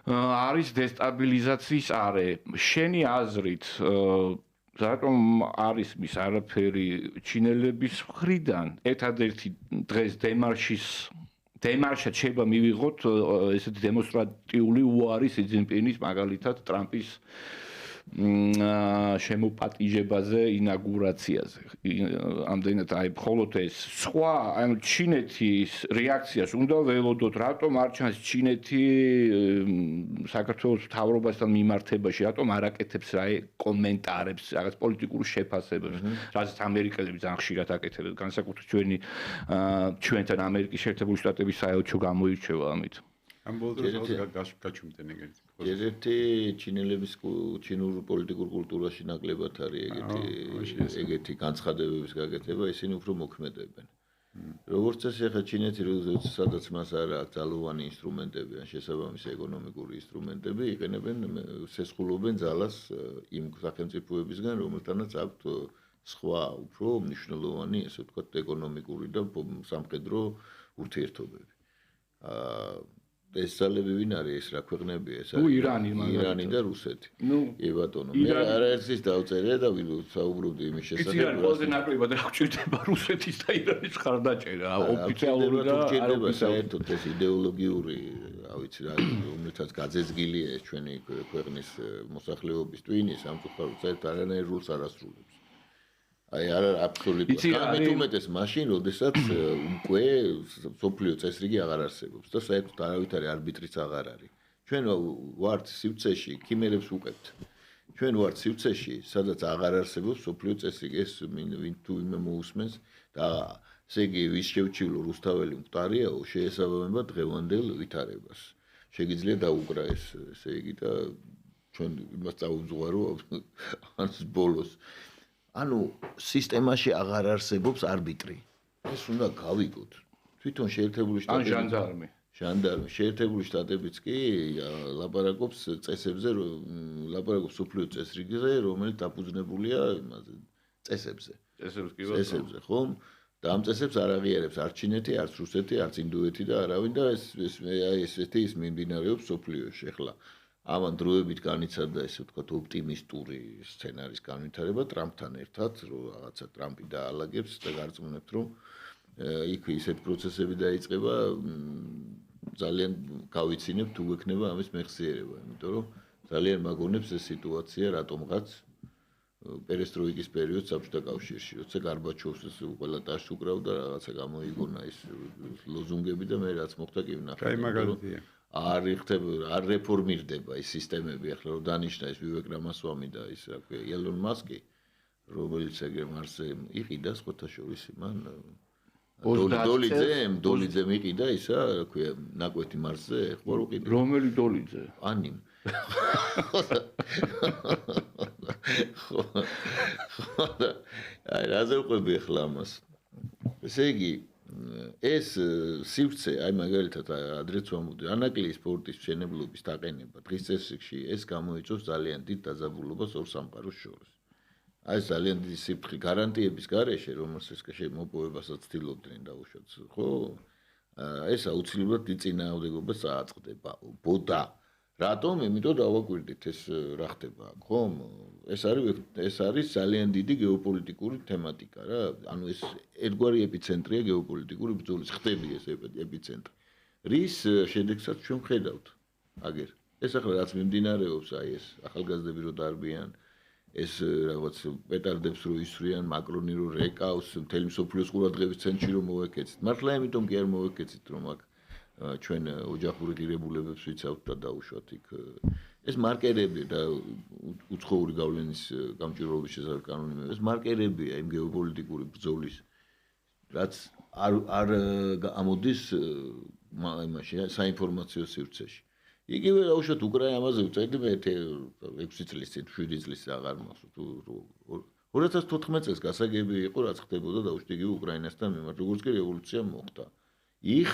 არის დესტაბილიზაციის არე. შენი აზრით რატომ არის მის არაფერი ჩინელების მხრიდან ერთადერთი დღეს დემარშის დემარშად შეიძლება მივიღოთ ესეთი დემონსტრატიული უარი სი ძინპინის მაგალითად ტრამპის შემოპატიჟებაზე ინაგურაციაზე. ამდენად აი მხოლოდ ეს სხვა ანუ ჩინეთის რეაქციას უნდა ველოდოთ, რატომ არ ჩანს ჩინეთი საქართველოს მთავრობასთან მიმართებაში, რატომ არ აკეთებს რა კომენტარებს, რაღაც პოლიტიკურ შეფასებებს, რასაც ამერიკელები ძალიან ხშირად აკეთებენ, განსაკუთრებით ჩვენთან ამერიკის შეერთებული შტატების საელჩო გამოირჩევა ამით. ამ ბოლოს გაჩუმდნენ ეგეთი. ერთ-ერთი ჩინელების ჩინურ პოლიტიკურ კულტურაში ნაკლებად არის ეგეთი განცხადებების გაკეთება, ისინი უფრო მოქმედებენ. როგორც წესი, ახლა ჩინეთი სადაც მას არ აქვს ძალოვანი ინსტრუმენტები ან შესაბამისი ეკონომიკური ინსტრუმენტები, იყენებენ სესხულობენ ძალას იმ სახელმწიფოებისგან, რომელთანაც აქვთ სხვა უფრო მნიშვნელოვანი, ესე ვთქვათ, ეკონომიკური და სამხედრო ურთიერთობები. ეს ძალები ვინ არის ეს რა ქვეყნებია ეს არის ირანი და რუსეთი. კი ბატონო, მე არაერთის დავწერე და საუბრობდი იმის შესახებ. იცი რა ყველაზე ნაკლებად რა გვჭირდება რუსეთის და ირანის ხარდაჭერა ოფიციალური და არაოფიციალური საერთოდ ეს იდეოლოგიური, რა ვიცი რა, რომელთაც გაძეძგილია ეს ჩვენი ქვეყნის მოსახლეობის ტვინი სამწუხაროდ საერთოდ არანაირ როლს არ ასრულებს. აი არა აბსოლუტურად. ამით უმეტეს მაშინ, როდესაც უკვე სოფლიო წესრიგი აღარ არსებობს და საერთოდ არავითარი არბიტრიც აღარ არის. ჩვენ ვართ სივრცეში, ქიმერებს უყევთ. ჩვენ ვართ სივრცეში, სადაც აღარ არსებობს სოფლიო წესრიგი. ეს ვინ თუ იმე მოусმენს და ესე იგი ვის შევჩილო რუსთაველი მყარიაო, შეესაბამება დღევანდელ ვითარებას. შეგიძლია დაუკრა ეს ესე იგი და ჩვენ იმას წავუძღვარო ამ ბოლოს. ანუ სისტემაში აღარ არსებობს არბიტრი. ეს უნდა გავიგოთ. თვითონ შეერთებული შტატები ჟანდარმი შეერთებული შტატებიც კი ლაპარაკობს წესებზე, ლაპარაკობს სოფლიო წესრიგზე, რომელიც დაფუძნებულია იმაზე წესებზე. წესებზე, ხომ? და ამ წესებს არ აღიარებს არც ჩინეთი, არც რუსეთი, არც ინდოეთი და არავინ და ეს ესეთი ის მიმდინარეობს სოფლიოში. ახლა ამან დროებით განიცადა ესე ვთქვათ ოპტიმისტური სცენარის განვითარება ტრამპთან ერთად, რომ რაღაცა ტრამპი დაალაგებს და გარწმუნებთ, რომ იქ ისეთ პროცესები დაიწყება, ძალიან გავიცინებთ თუ გვექნება ამის მეხსიერება, იმიტომ რომ ძალიან მაგონებს ეს სიტუაცია რატომღაც პერესტროიკის პერიოდს საბჭოთა კავშირში, როცა გარბაჩოვს ყველა ტაშს უკრავდა, რაღაცა გამოიგონა ის ლოზუნგები და მე რაც მოხდა კი ვნახე. აი მაგალითია. არ რეფორმირდება ის სისტემები, ახლა რომ დანიშნა ეს ვივეკ რამასვამი და ის რა ქვია ელონ მასკი, რომელიც ეგრე მარსზე იყიდა სხვათა შორის მან დოლიძე მიყიდა ისა, რა ქვია, ნაკვეთი მარსზე, ხო რო ყიდა. რომელი დოლიძე? ანიმ. აი რა ზევყვები ახლა ამას. ესე იგი ეს სივრცე, აი მაგალითად ადრეც ვამბობდი, ანაკლიის სპორტის მშენებლობის დაყენება დღის წესრიგში ეს გამოიწვევს ძალიან დიდ დაძაბულობას ორ სამყაროს შორის. აი ძალიან დიდი სიფრთხე გარანტიების გარეშე, რომელსაც შემოპოვებასაც ცდილობდნენ დაუშვათ, ხო? ეს აუცილებლად დიდ წინააღმდეგობას წააწყდება. ბოდა. რატომ? იმიტომ დავაკვირდით ეს რა ხდება, ხომ? ეს არის ძალიან დიდი გეოპოლიტიკური თემატიკა რა. ანუ ეს ერთგვარი ეპიცენტრია გეოპოლიტიკური ბრძოლის, ხდება ეს ეპიცენტრი. რის შედეგსაც ჩვენ ხედავთ. აგერ. ეს ახლა რაც მიმდინარეობს, აი ეს ახალგაზრდები რო დარბიან, ეს რაღაც პეტარდებს რო ისვრიან, მაკრონი რო რეკავს, მთელი მსოფლიოს ყურადღების ცენტრში რო მოვეკეცით. მართლა იმიტომ კი არ მოვეკეცით, რომ აქ ჩვენ ოჯახური ღირებულებებს ვიცავთ და დაუშვათ იქ ეს მარკერები და უცხოური გავლენის გამჭვირვალობის შესახებ კანონები ეს მარკერებია იმ გეოპოლიტიკური ბრძოლის რაც არ ამოდის იმაში საინფორმაციო სივრცეში. იგივე დაუშვათ უკრაინაზე ვწერდი მე 6 წლის წინ 7 წლის აღარ მახსოვს 2014 წელს გასაგები იყო რაც ხდებოდა დაუშვათ იგივე უკრაინასთან მიმართ როგორც კი რევოლუცია მოხდა. იქ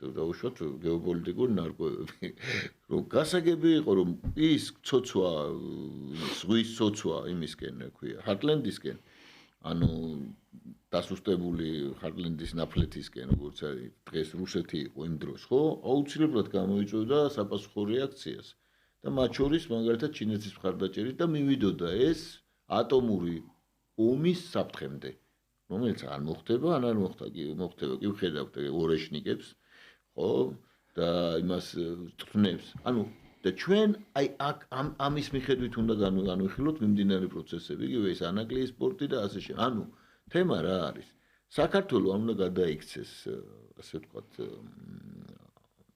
დაუშვათ გეოპოლიტიკური ნარკვევები. რომ გასაგები იყო რომ ის ცოცვა, ზღვის ცოცვა იმისკენ, რა ქვია, ჰარტლენდისკენ, ანუ დასუსტებული ჰარტლენდის ნაფლეთისკენ, როგორც არის დღეს რუსეთი იყო იმ დროს, ხო? აუცილებლად გამოიწვევდა საპასუხო რეაქციას. და მათ შორის მაგალითად ჩინეთის მხარდაჭერით და მივიდოდა ეს ატომური ომის საფრთხემდე, რომელიც არ მოხდება, ან არ მოხდა კი, მოხდება კი ვხედავთ ორეშნიკებს. ხო? და იმას წვნევს. ანუ და ჩვენ აი ამის მიხედვით უნდა განვიხილოთ მიმდინარე პროცესები, იგივე ეს ანაკლიის სპორტი და ასე შემდეგ. ანუ თემა რა არის? საქართველო არ უნდა გადაიქცეს, ასე ვთქვათ,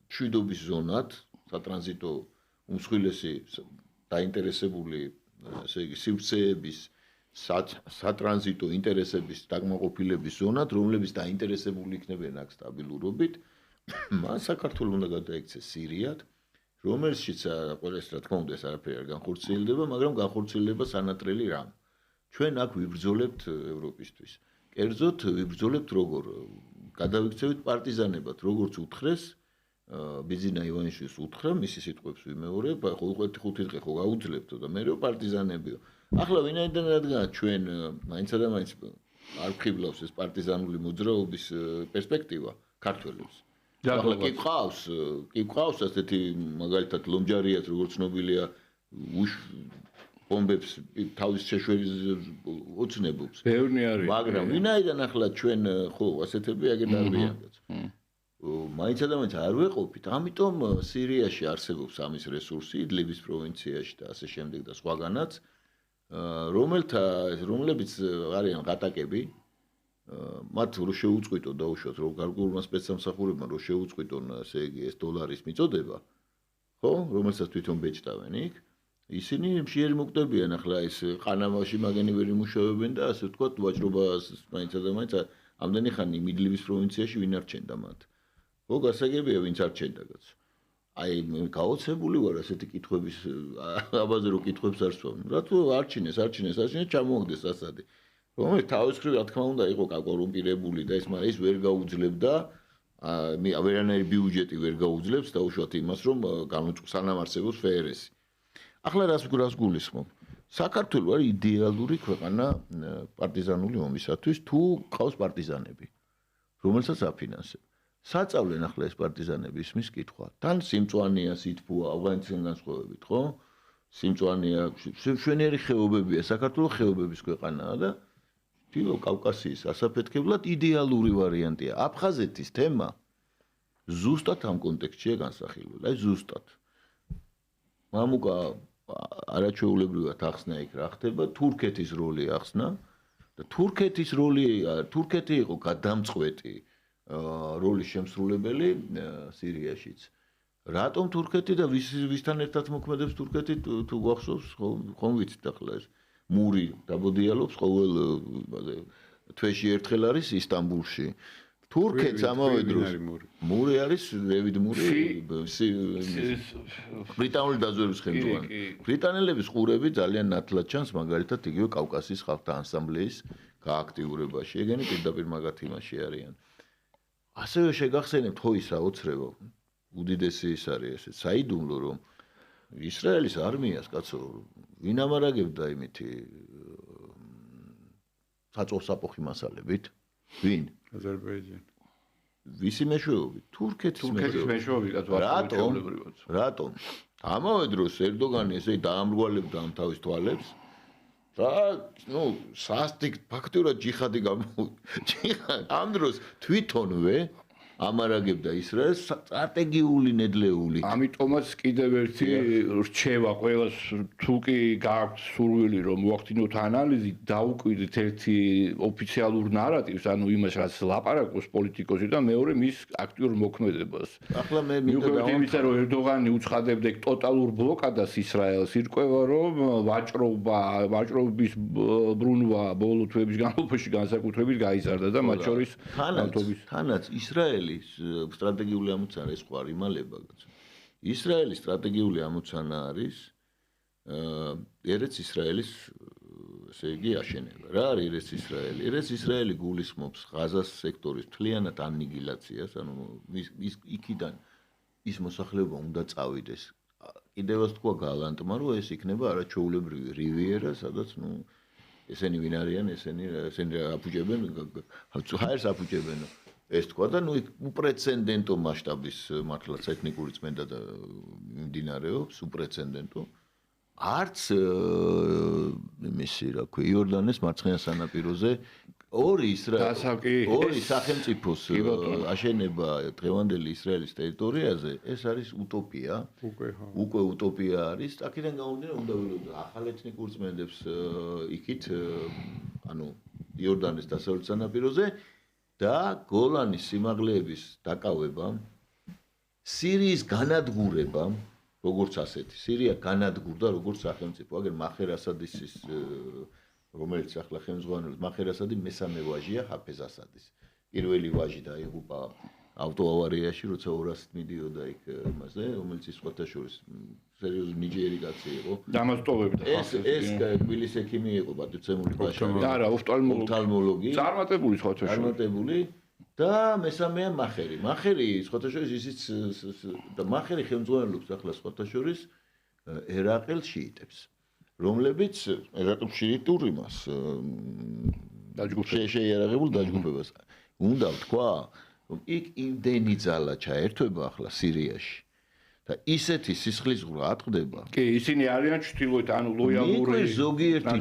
მშვიდობის ზონად, სატრანზიტო უმსხვილესი დაინტერესებული, ასე იგი, სივრცეების სატრანზიტო ინტერესების დაკმაყოფილების ზონად, რომლებიც დაინტერესებული იქნებიან აქ სტაბილურობით, მან საქართველოს უნდა გადაიქცეს სირიად, რომელშიც ყველას რა თქმა უნდა ეს არაფერი არ განხორციელდება, მაგრამ განხორციელდება სანატრელი რამ. ჩვენ აქ ვიბრძოლებთ ევროპისთვის. კერძოდ ვიბრძოლებთ როგორ გადავიქცევით პარტიზანებად, როგორც უთხრეს ბიძინა ივანიშვილს უთხრა, მისი სიტყვებს ვიმეორებ, ხო 5 დღე ხო გაუძლებთო და მეო პარტიზანებიო. ახლა ვინაიდან რადგან ჩვენ მაინცა და მაინც არ ვხიბლავს ეს პარტიზანული მოძრაობის პერსპექტივა ქართველებს. ახლა კი ყავს ასეთი მაგალითად ლომჯარიას როგორც ცნობილია ბომბებს თავის შეშვერის ოცნებობს. ბევრი არის. მაგრამ ვინაიდან ახლა ჩვენ ხო ასეთები აგერ დარბიან. მაინცა და მაინც არ ვეყოფით, ამიტომ სირიაში არსებობს ამის რესურსი, იდლიბის პროვინციაში და ასე შემდეგ და სხვაგანაც, რომლებიც არიან ყატაკები, მათ რო შეუწყვიტონ დაუშვათ, რომ გარკვეულმა სპეცსამსახურებმა რო შეუწყვიტონ, ასე იგი, ეს დოლარის მიწოდება, ხო, რომელსაც თვითონ ბეჭდავენ იქ, ისინი მშიერი მოკვდებიან ახლა ეს ყანამაში მაგენი ვერ იმუშავებენ და ასე ვთქვათ, ვაჭრობას მაინცა და მაინც ამდენი ხანი იდლიბის პროვინციაში ვინ არჩენდა მათ. ხო, გასაგებია, ვინც არჩენდაგაც. აი, გაოცებული ვარ ასეთი კითხვების, აბაზე რო კითხვებს არ სვამ. რატო არჩინეს, ჩამოაგდეს ასადი. რომელიც თავის მხრივ, რა თქმა უნდა, იყო კაკორუმპირებული და ის ვერ გაუძლებდა, ვერანაირი ბიუჯეტი ვერ გაუძლებს დაუშვათ იმას, რომ სანამ არსებობს ფერესი. ახლა რას გულისხმობ? საქართველო არის იდეალური ქვეყანა პარტიზანული ომისათვის, თუ ყავს პარტიზანები, რომელსაც აფინანსებ. საწავლენ ახლა ეს პარტიზანები ისმის კითხვა. თან სიმწვანეა, სითბოა, ავღანეთიდან განსხვავებით, ხო? სიმწვანეა, შვენიერი ხეობებია, საქართველოს ხეობების ქვეყანაა და თილო კავკასიის ასაფეთქებლად იდეალური ვარიანტია. აფხაზეთის თემა ზუსტად ამ კონტექსტშია განსახილველი, აი ზუსტად. მამუკა არაჩვეულებრივად ახსნა იქ რა ხდება, თურქეთის როლი ახსნა და თურქეთი იყო გადამწყვეტი როლის შემსრულებელი სირიაშიც. რატომ თურქეთი და ვისთან ერთად მოქმედებს თურქეთი თუ გვახსოვს, ხომ ვიცით ახლა ეს მური დაბოდიალობს ყოველ თვეში ერთხელ არის ისტანბულში. თურქეთს ამავე დროს მური არის ლევიდ მური ბრიტანული დაზვერვის ხელმძღვანელი. ბრიტანელების ყურები ძალიან ნათლად ჩანს მაგალითად იგივე კავკასიის ხალხთა ანსამბლეის გააქტიურებაში. ეგენი პირდაპირ მაგათ იმაში არიან. ასევე შეგახსენებთ ხო ის აოცრება უდიდესი ის არის ესე საიდუმლო რომ ისრაელის არმიას კაცო ვინ ამარაგებდა იმითი საწოლსაპოხი მასალებით ვინ აზერბაიჯანი ვისი მეშვეობით თურქეთის მეშვეობით რატომ ამავე დროს ერდოგანი ესე დაამრგვალებდა ამ თავის თვალებს რა ნუ სასტიკ ფაქტურად ჯიხადი ამ დროს თვითონვე ამარაგებდა ისრაელს სტრატეგიული ნედლეული. ამიტომაც კიდევ ერთი რჩევა ყველას თუ კი გააქვთ სურვილი რომ მოახდინოთ ანალიზი, დაუკვირდით ერთი ოფიციალურ ნარატივს, ანუ იმას რაც ლაპარაკობს პოლიტიკოსი და მეორე მის აქტიურ მოქმედებას. ახლა მე მინდა რომ ერდოგანი უცხადებდა ტოტალურ ბლოკადას ისრაელს, ირკვევა რომ ვაჭრობის ბრუნვა ბოლო თვეების განმავლობაში განსაკუთრებით გაიზარდა და მათ შორის თანაც ისრაელი სტრატეგიული ამოცანა ეს ყوار იმალება. ისრაელის სტრატეგიული ამოცანა არის ერეც ისრაელის ესე იგი აშენება. რა არის ერეც ისრაელი? ერეც ისრაელი გულისხმობს ღაზას სექტორის მთლიანად ანიგილაციას, ანუ იქიდან ის მოსახლეობა უნდა წავიდეს. კიდევაც თქვა გალანტმა, რომ ეს იქნება არაჩვეულებრივი რივიერა, სადაც ნუ ესენი ვინ არიან, ესენი აფუჭებენ, ჰაერს აფუჭებენ. ეს თქვა და ნუ უპრეცედენტო მასშტაბის მართლაც ეთნიკური წმენდა და მიმდინარეობს უპრეცედენტო არც იმისი რა ქვია იორდანეს მარცხენა სანაპიროზე ორი დასაკი ორი სახელმწიფოს აშენება დღევანდელი ისრაელის ტერიტორიაზე ეს არის утоპია. უკვე утоპია არის. აქედან გამომდინარე უნდა ვილოდოთ ახალ ეთნიკურ წმენდებს იქით ანუ იორდანის დასავლეთ სანაპიროზე და გოლანის სიმაღლეების დაკავება სირიის განადგურება როგორც ასეთი სირია განადგურდა როგორც სახელმწიფო აგერ მაჰერ ასადის რომელიც ახლა ხელმძღვანელობს მაჰერ ასადი მესამე ვაჟია ჰაფეზ ასადის პირველი ვაჟი დაიღუპა ავტოავარიაში როცა 200 მიდიოდა იქ იმაზე რომელიც ის სხვათა შორის სერიოზული ნიჯიერი კაცი იყო დამასტოვებდა ეს თბილის ექიმი იყო პატივცემული ბაშარი არა ოფთალმოლოგი წარმატებული სხვათა შორის წარმატებული და მესამეა მაჰერი მაჰერი სხვათა შორის ისიც და მაჰერი ხელმძღვანელობს ახლა სხვათა შორის ერაყელ შიიტებს რომლებიც ერაყელ შიიტურ იმას შეიარაღებულ დაჯგუფებას უნდა ვთქვა რომ იქ იმდენი ძალა ჩაერთვება ახლა სირიაში და ისეთი სისხლისღვრა ატყდება კი ისინი არიან ჩtildeოთ ანუ ლოიალური ზოგიერთი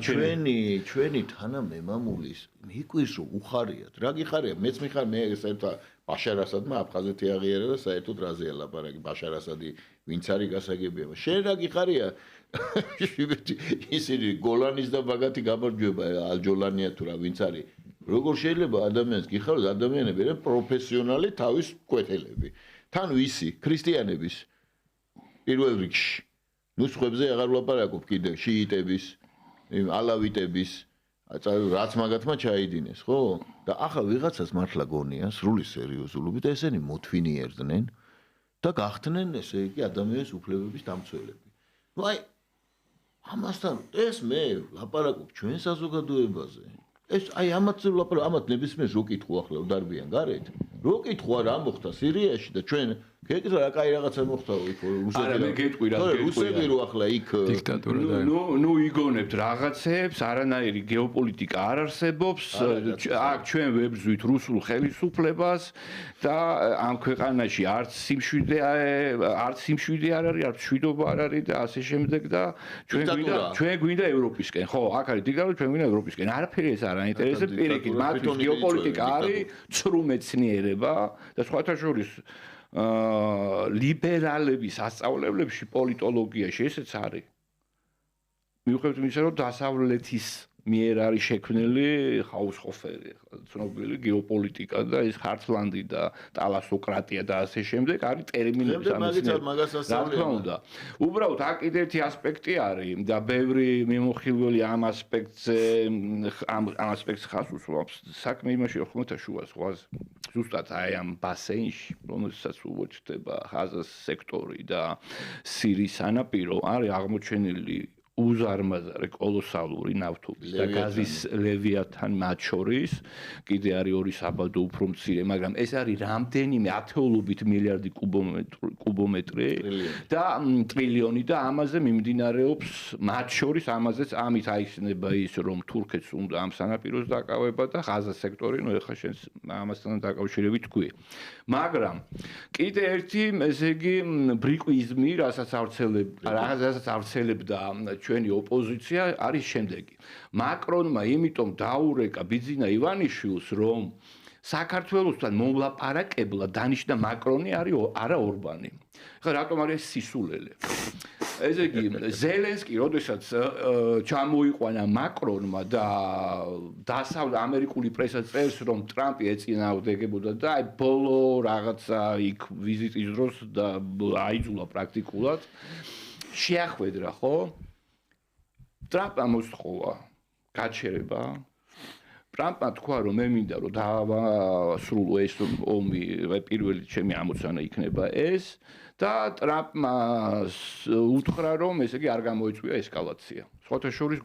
ჩვენი თანამემამულის მიკვირს რომ უხარიათ რა გიხარია მეც მიხარ მე საერთოდ ბაშარ ასადმა აფხაზეთი აღიარა და საერთოდ რაზე ელაპარაკი ბაშარ ასადი ვინც არის გასაგებია შენ რა გიხარია ისინი გოლანის და ბაგათი გამარჯვება ალჯოლანია თუ რა ვინც არის როგორ შეიძლება ადამიანს გიხაროს ადამიანები რა პროფესიონალი თავის კვეთელები თან ვისი ქრისტიანების პირველ რიგში ნუ სხვებზე აღარ ვლაპარაკობ კიდე შიიტების ალავიტების რაც მაგათმა ჩაიდინეს ხო და ახლა ვიღაცას მართლა გონია სრული სერიოზულობით ესენი მოთვინიერდნენ და გახდნენ ესე იგი ადამიანის უფლებების დამცველები ნუ აი ამასთან ეს მე ლაპარაკობ ჩვენ საზოგადოებაზე ეს აი ამათ ლაპარაკობ ამათ ნებისმიერ რო კითხო ახლა დარბიან გარეთ რო კითხო რა მოხდა სირიაში და ჩვენ გეკითხა რა კაი რაღაცა მოხდა იქ არა მე გეტყვი რა რუსები რო ახლა იქ დიქტატურა და ნუ იგონებთ რაღაცებს არანაირი გეოპოლიტიკა არ არსებობს აქ ჩვენ ვებრძვით რუსულ ხელისუფლებას და ამ ქვეყანაში არც სიმშვიდე არ არის არც მშვიდობა არ არის და ასე შემდეგ და ჩვენ გვინდა ევროპისკენ ხო აქ არის დიქტატურა ჩვენ გვინდა ევროპისკენ არაფერი ეს არ აინტერესებს პირიქით მათთვის გეოპოლიტიკა არის ცრუ მეცნიერება და სხვათა შორის ლიბერალების ასწავლებლებში პოლიტოლოგიაში ესეც არის. მიუხედავად იმისა, რომ დასავლეთის მიერ არის შექმნილი ხაუსჰოფერი, ცნობილი გეოპოლიტიკა და ეს ხარცლანდი და ტალასოკრატია და ასე შემდეგ არის ტერმინები სამეცნიერო. უბრალოდ აქ კიდევ ერთი ასპექტი არის და ბევრი მიმოხილველი ამ ასპექტს ხას უსვამს. საქმე იმაში რომ ხმოთაშუა ზღვას ზუსტად აი ამ ბასეინში, რომელსაც უვოჩდება ღაზას სექტორი და სირიის სანაპირო არის აღმოჩენილი უზარმაზარი კოლოსალური ნავთობის და გაზის ლევიათანი მათ შორის კიდე არის ორი საბადო უფრო მცირე, მაგრამ ეს არის რამდენიმე ათეულობით მილიარდი კუბომეტრი და ტრილიონი და ამაზე მიმდინარეობს მათ შორის ამაზეც ამით აიხსნება ის რომ თურქეთს უნდა ამ სანაპიროს დაკავება და ღაზას სექტორი ნუ ეხლა შენ ამასთან დაკავშირებით თქვი. მაგრამ კიდე ერთი ესე იგი ბრიყვიზმი რასაც ავრცელებდა ჩვენი ოპოზიცია არის შემდეგი. მაკრონმა იმიტომ დაურეკა ბიძინა ივანიშვილს, რომ საქართველოსთან მომლაპარაკებლად დანიშნა მაკრონი არის არა ორბანი. ხა რატომ არის სისულელე? ესე იგი ზელენსკი როდესაც ჩამოიყვანა მაკრონმა და დასავლეთ ამერიკული პრესა წერს რომ ტრამპი ეწინააღმდეგებოდა და აი ბოლო რაღაცა იქ ვიზიტის დროს და აიძულა პრაქტიკულად შეახვედრა ხო? ტრამპმა მოსთხოვა გაჩერება. ტრამპმა თქვა რომ მე მინდა რომ დავასრულო ეს ომი, პირველი ჩემი ამოცანა იქნება ეს და ტრამპმა უთხრა რომ ესე იგი არ გამოიწვია ესკალაცია. სხვათა შორის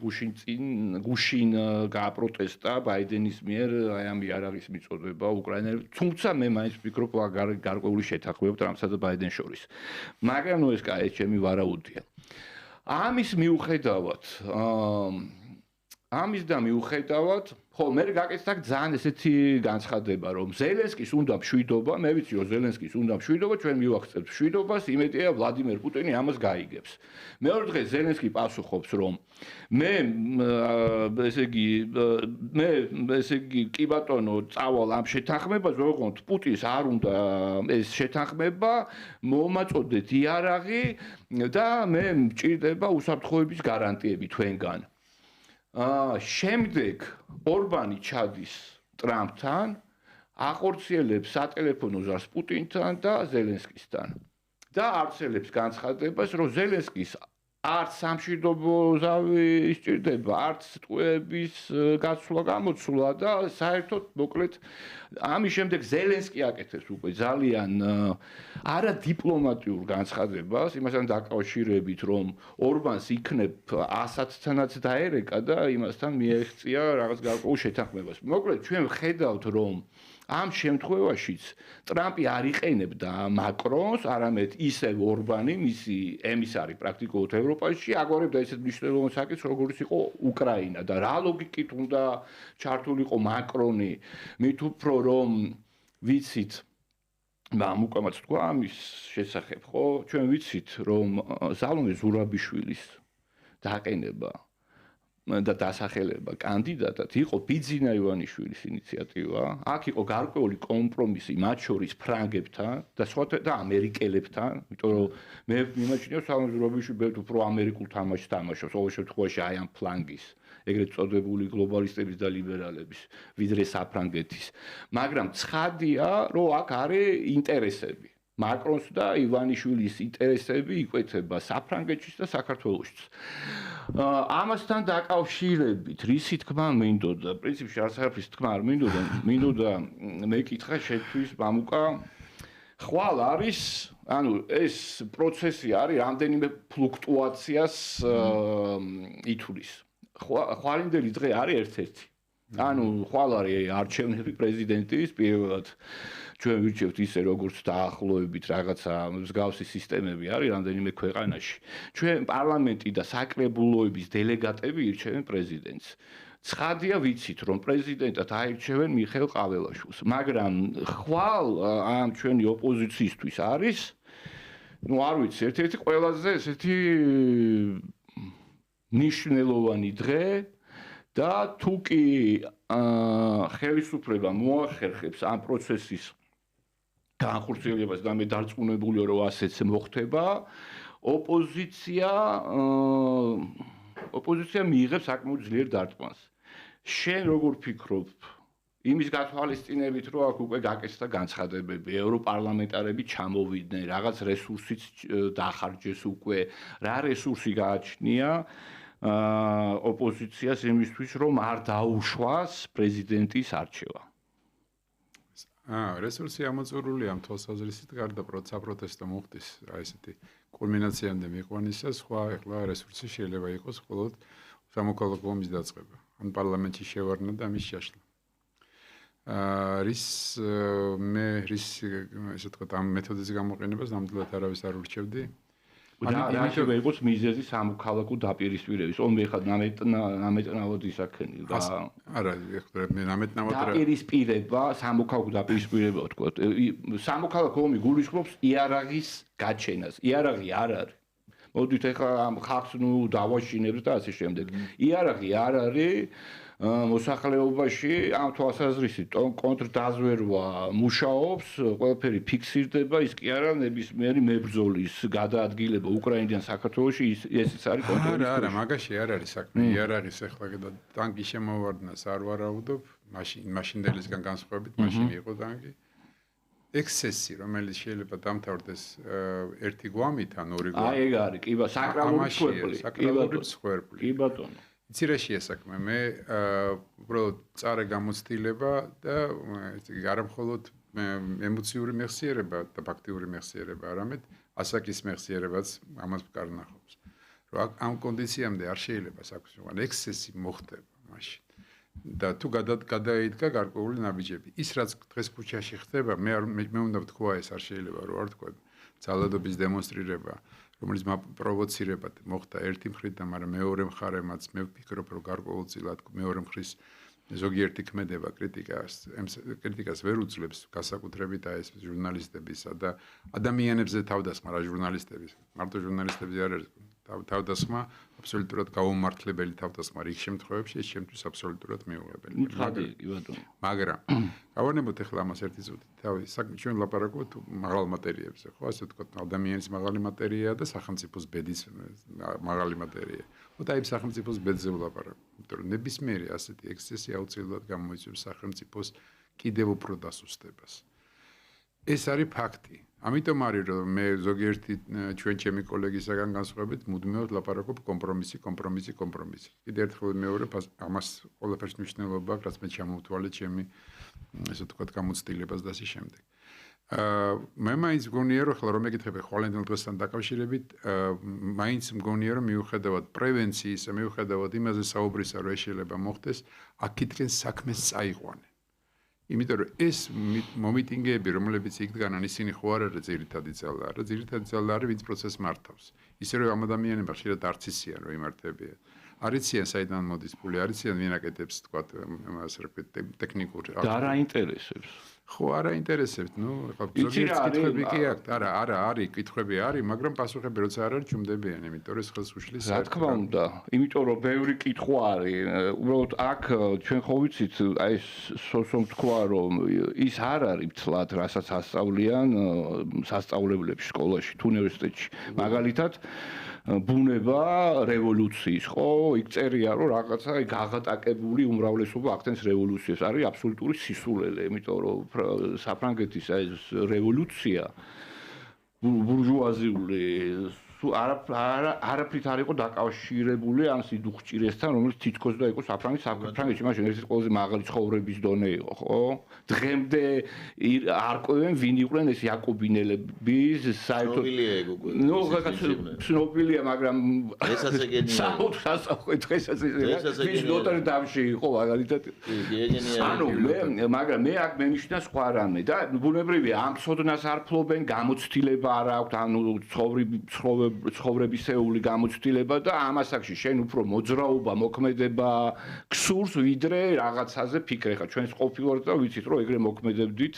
გუშინ გააპროტესტა ბაიდენის მიერ აი ამ იარაღის მიწოდება უკრაინელებს. თუმცა მე მაინც ვფიქრობ გარკვეული შეთანხმება ტრამპსა და ბაიდენს შორის. მაგრამ ნუ ეს ჩემი ვარაუდია. ამის მიუხედავად ამის და მიუხედავად, ხო, მე გაკეთდა ძალიან ესეთი განცხადება, რომ ზელენსკის უნდა მშვიდობა, მე ვიცი, რომ ზელენსკის უნდა მშვიდობა, ჩვენ მივახცევთ მშვიდობას, იმედია ვლადიმერ პუტინი ამას გაიგებს. მეორე დღეს ზელენსკი პასუხობს, რომ მე ესე იგი, კი ბატონო, წავალ ამ შეთანხმებაზე, ოღონდ პუტინს არ უნდა ეს შეთანხმება, მომაწოდეთ იარაღი და მე მჭირდება უსაფრთხოების გარანტიები თქვენგან. შემდეგ ორბანი ჩადის ტრამპთან, ახორციელებს სატელეფონო ზარს პუტინთან და ზელენსკისთან და არცელებს განცხადებას, რომ ზელენსკის არც სამშვიდობო ზავი ისჭირდება, არც ტყუების გაცვლა გამოცვლა და საერთოდ მოკლედ ამის შემდეგ ზელენსკი აკეთებს უკვე ძალიან არადიპლომატიურ განცხადებას, იმასთან დაკავშირებით, რომ ორბანს იქნებ ასადთანაც დაერეკა და იმასთან მიეღწია რაღაც გარკვეულ შეთანხმებას. მოკლედ ჩვენ ვხედავთ, რომ ამ შემთხვევაშიც ტრამპი არ იყენებდა მაკრონს, არამედ ისევ ორბანი, მისი ემისარი პრაქტიკულად ევროპაში, აგორებდა ესეთ მნიშვნელოვან საკითხს, როგორც იყო უკრაინა და რა ლოგიკით უნდა ჩართულიყო მაკრონი, მით უფრო რომ ვიცით, უკამაც თქვა ამის შესახებ, ხო? ჩვენ ვიცით, რომ ზალომე ზურაბიშვილის დაყენება და დასახელება კანდიდატად იყო ბიძინა ივანიშვილის ინიციატივა. აქ იყო გარკვეული კომპრომისი მათ შორის ფრანგებთან და სხვათა და ამერიკელებთან, იმიტომ რომ მე მიმაჩნია ზალომე ზურაბიშვილი ბევრ უფრო ამერიკულ თამაშს თამაშობს, ყოველ შემთხვევაში აი ამ ფლანგის, ეგრეთ წოდებული გლობალისტების და ლიბერალების, ვიდრე საფრანგეთის. მაგრამ ცხადია, რომ აქ არის ინტერესები. მაკრონს და ივანიშვილის ინტერესები იკვეთება საფრანგეთშიც და საქართველოშიც. ამასთან დაკავშირებით, რისი თქმა მინდოდა, პრინციპში არც თქმა არ მინდოდა მეკითხა შეთვის მამუკა ხვალ არის, ანუ ეს პროცესი არის რამდენიმე ფლუქტუაციას ითვლის. ხვალინდელი დღე არის ერთ-ერთი. ანუ ხვალ არის არჩევნები პრეზიდენტის პირველად ჩვენ ვირჩევთ ისე როგორც დაახლოებით რაღაცა მსგავსი სისტემები არის რამდენიმე ქვეყანაში. ჩვენ პარლამენტი და საკრებულოების დელეგატები ირჩევენ პრეზიდენტს. ცხადია ვიცით, რომ პრეზიდენტად აირჩევენ მიხეილ ყაველაშვილს, მაგრამ ხვალ ამ ჩვენი ოპოზიციისთვის არის, არ ვიცი, ერთ-ერთი ყველაზე ესეთი მნიშვნელოვანი დღე და თუ კი ხელისუფლება მოახერხებს ამ პროცესის განხორციელებას და მე დარწმუნებულია რომ ასეც მოხდება, ოპოზიცია მიიღებს საკმაოდ ძლიერ დარტყმას. შენ როგორ ფიქრობ იმის გათვალისწინებით, რომ აქ უკვე გაკეთდა განცხადებები, ევროპარლამენტარები ჩამოვიდნენ, რაღაც რესურსიც დახარჯეს უკვე, რა რესურსი გააჩნია ოპოზიციას იმისთვის, რომ არ დაუშვას პრეზიდენტის არჩევა. რესურსი ამოწურულია ამ თვალსაზრისით, გარდა საპროტესტო მუხტის, აი ესეთი კულმინაციამდე მიყვანისა, სხვა ეხლა რესურსი შეიძლება იყოს მხოლოდ სამოქალაქო ომის დაწყება, ან პარლამენტში შევარდნა და ამის შაშლა. მე ესე ვთქვათ, ამ მეთოდის გამოყენებას ნამდვილად არავის არ ურჩევდი. რა შეიძლება იყოს მიზეზი სამოქალაქო დაპირისპირების. ომი ხა ნამეტნავად ისაქენი და არა, მე ნამეტნავად დაპირისპირება, სამოქალაქო დაპირისპირება ვთქვათ. სამოქალაქო ომი გულისხმობს იარაღის გაჩენას. იარაღი არ არის. მოდით ეხლა ამ ხალხს დავაშინებთ და ასე შემდეგ. იარაღი არ არის მოსახლეობაში ამ თვალსაზრისით კონტრდაზვერვა მუშაობს, ყველაფერი ფიქსირდება, ის კი არა ნებისმიერი მებრძოლის გადაადგილება უკრაინიდან საქართველოში ესეც არის კონტროლის. არა, მაგაში არ არის საქმე. იარაღის ეხლა და ტანკის შემოვარდნას არ ვარაუდობ, მაშინდელისგან განსხვავებით, მაშინ იყო ტანკი. ექსესი, რომელიც შეიძლება დამთავრდეს ერთი გვამით ან ორი გვამით. აი ეგ არის, კი ბატონო, საკრალური მსხვერპლი. კი ბატონო. იცი რა შეასაქმე, მე უბრალოდ წარე გამოცდილება და არა მხოლოდ ემოციური მეხსიერება და ფაქტიური მეხსიერება, არამედ ასაკის მეხსიერებაც ამას ვკარნახობს. რომ ამ კონდიციამდე არ შეიძლება საქმე, ექსესი მოხდება მაშინ. და თუ გადაიდგა გარკვეული ნაბიჯები. ის რაც დღეს ქუჩაში ხდება, მე უნდა ვთქვა ეს არ შეიძლება რომ არ თქვა. ძალადობის დემონსტრირება, რომელიც პროვოცირებად მოხდა ერთი მხრიდან, მაგრამ მეორე მხარემაც მე ვფიქრობ, რომ გარკვეულწილად მეორე მხრის ზოგიერთი ქმედება კრიტიკას ვერ უძლებს, განსაკუთრებით ეს ჟურნალისტებისა და ადამიანებზე თავდასხმა, რა ჟურნალისტების, მარტო ჟურნალისტები არ არის თავდასხმა, აბსოლუტურად გაუმართლებელი თავდასხმა რიგ შემთხვევებში ეს შემთხვევით აბსოლუტურად მიუღებელი. მაგრამ გავანებოთ ახლა ამას ერთი წუთი. თავი ჩვენ ლაპარაკობთ მაღალ მატერიებზე, ხო, ასე ვთქვათ, ადამიანის მაღალი მატერიაა და სახელმწიფოს ბედის მაღალი მატერიაა. და აი სახელმწიფოს ბედზე ვლაპარაკობ. იმიტომ რომ ნებისმიერი ასეთი ექსცესი აუცილებლად გამოიწვევს სახელმწიფოს კიდევ უფრო დასუსტებას. ეს არის ფაქტი. ამიტომ არის რომ მე ზოგიერთი ჩვენ ჩემი კოლეგისაგან განსხვავებით მუდმივად ლაპარაკობ კომპრომისი. კიდევ ერთხელ მეორე ამას ყველაფერს მნიშვნელობა აქვს, რაც მე ჩამოვთვალე ჩემი ესე ვთქვათ გამოცდილებას და ასე შემდეგ. მე მაინც მგონია რომ ხლა რომ მეკითხები ხვალენდელ დღესთან დაკავშირებით, მაინც მგონია რომ მიუხედავად პრევენციისა, მიუხედავად იმაზე საუბრისა რომ ეს შეიძლება მოხდეს, აქეთკენ საქმეს წაიყვანენ. იმიტომ რომ ეს მომიტინგეები, რომლებიც იქდგანან, ისინი ხო არ არის ძირითადი ძალა, არა ძირითადი ძალა არის ვინც პროცესს მართავს. ისე რომ ამ ადამიანებმა ხშირად არც იციან რომ იმართებიან. არ იციან საიდან მოდის ფული, არ იციან ვინ აკეთებს თქვა ასე რა ქვია ტექნიკურ და არ აინტერესებს. ხო არ აინტერესებს, ნუ ხო ზოგიერთი კითხვები კი აქვს, არა არის კითხვები არის, მაგრამ პასუხები როცა არ არის ჭუმდებიან, იმიტომ რომ ეს ხელს უშლის. რა თქმა უნდა, იმიტომ რომ ბევრი კითხვა არის. უბრალოდ აქ ჩვენ ხო ვიცით, აი სოსომ თქვა რომ ის არ არის მთლად, რასაც ასწავლიან სასწავლებლებში, სკოლაში, თუ უნივერსიტეტში. მაგალითად ბუნება რევოლუციის, ხო? იქ წერია რომ რაღაცა გაღატაკებული უმრავლესობა ახდენს რევოლუციას. არის აბსოლუტური სისულელე, იმიტომ რომ საფრანგეთის ეს რევოლუცია ბურჟუაზიული არაფრით არ იყო დაკავშირებული ან სიდუხჭირესთან, რომელიც თითქოს და იყო საფრანგეთში მაშინ ერთ-ერთი ყველაზე მაღალი ცხოვრების დონე იყო, ხო? დღემდე არ ყვევენ ვინ იყვნენ ეს იაკობინელების საერთოდ ცნობილია, მაგრამ ესაც ეგენია. დღესაც ის ნოტრდამში იყო მაგალითად. ანუ მაგრამ მე აქ მენიშნა სხვა რამე და ბუნებრივია ამ ცოდნას არ ფლობენ, გამოცდილება არ აქვს, ანუ ცხოვრებისეული გამოცდილება და ამას აქში შენ უფრო მოძრაობა, მოქმედება გსურს ვიდრე რაღაცაზე ფიქრე. ხა ჩვენს ყოფილვართ და ვიცით რომ ეგრე მოქმედებდით.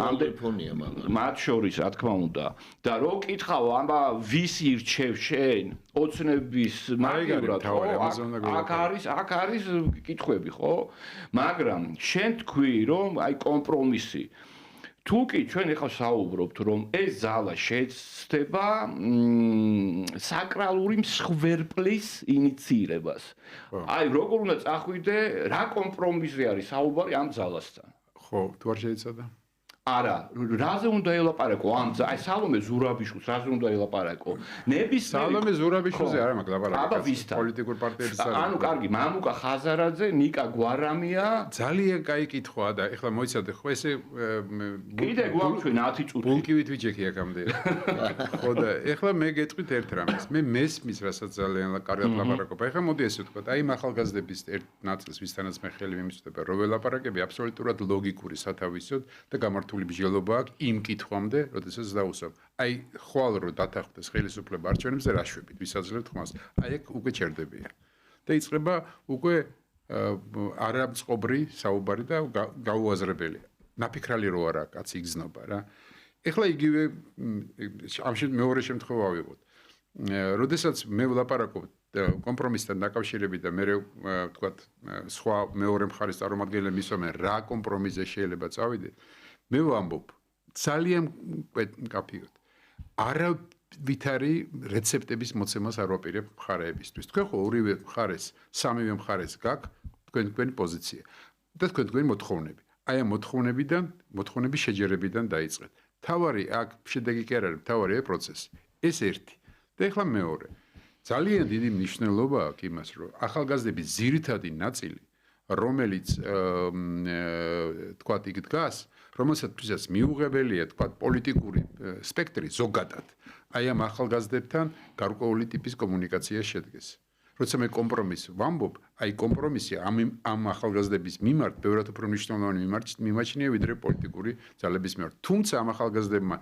ამდენ ფონია მაგრამ. მათ შორის რა თქმა უნდა. და რო კითხავ აბა ვის ირჩევ შენ ოცნების მაგივრად, აქ არის კითხვები, ხო? მაგრამ შენ თქვი რომ აი კომპრომისი თუ კი ჩვენ ახლა საუბრობთ რომ ეს ძალა შეცდება საკრალური მსხვერპლის ინიციირებას. აი როგორ უნდა წახვიდე, რა კომპრომისი არის საუბარი ამ ძალასთან? ხო, თუ არ შეიცადა? არა, რაზე უნდა ელაპარაკო ამ აი სალომე ზურაბიშვილს რაზე უნდა ელაპარაკო? სალომე ზურაბიშვილზე არა მაგ ლაპარაკი. პოლიტიკურ პარტიების არის. ანუ კარგი, მამუკა ხაზარაძე, ნიკა გვარამია. ძალიან კაი კითხვაა და ეხლა მოიცადე ხო ესე კიდე გვაქვს ჩვენ 10 წუთი. ბულკივით ვიჯექი აქამდე. ხო და ეხლა მე გეტყვით ერთ რამეს. მე მესმის რასაც ძალიან კარგად ლაპარაკობ. ეხლა მოდი ესე ვთქვა, აი ახალგაზრდების ერთ ნაწილს ვისთანაც მე ხელი მიმისვდება, რომ ველაპარაკები აბსოლუტურად ლოგიკური სათავისოდ და გამართული ბრძოლობა აქვს იმ კითხვამდე, როდესაც დავუსვამ. აი ხვალ რო დათანხმდეს ხელისუფლება არჩევნებზე რა შვებით, ვისაძლევთ ხმას. აი ეგ უკვე ჩერდებიან. და იწყება უკვე არამწყობრი საუბარი და გაუაზრებელი. ნაფიქრალი რო არა, კაცი იგზნობა რა. ეხლა იგივე ამ მეორე შემთხვევა ვიღოთ. როდესაც მე ვლაპარაკობ კომპრომისთან დაკავშირებით და მე ვთქვათ სხვა მეორე მხარის წარმომადგენლები ისომენ რა კომპრომისზე შეიძლება წავიდე. მე ვამბობ ძალიან კაფიოდ. არავითარი რეცეპტების მოცემას არ ვაპირებ მხარეებისთვის. თქვენ ხო ორივე მხარეს, სამივე მხარეს გაქვთ თქვენი პოზიცია და თქვენი მოთხოვნები. აი ამ მოთხოვნების შეჯერებიდან დაიწყეთ. თავარი აქ შედეგი კი არ არის, თავარია პროცესი. ეს ერთი. და ეხლა მეორე. ძალიან დიდი მნიშვნელობა აქვს იმას, რომ ახალგაზრდების ძირითადი ნაწილი, რომელიც თქვათ იქ დგას, რომელსაც მიუღებელია თქვათ პოლიტიკური სპექტრი ზოგადად, აი ამ ახალგაზრდებთან გარკვეული ტიპის კომუნიკაცია შედგეს. როცა მე კომპრომისს ვამბობ, აი კომპრომისი ამ ახალგაზრდების მიმართ ბევრად უფრო მნიშვნელოვანი მიმაჩნია ვიდრე პოლიტიკური ძალების მიმართ. თუმცა ამ ახალგაზრდებმა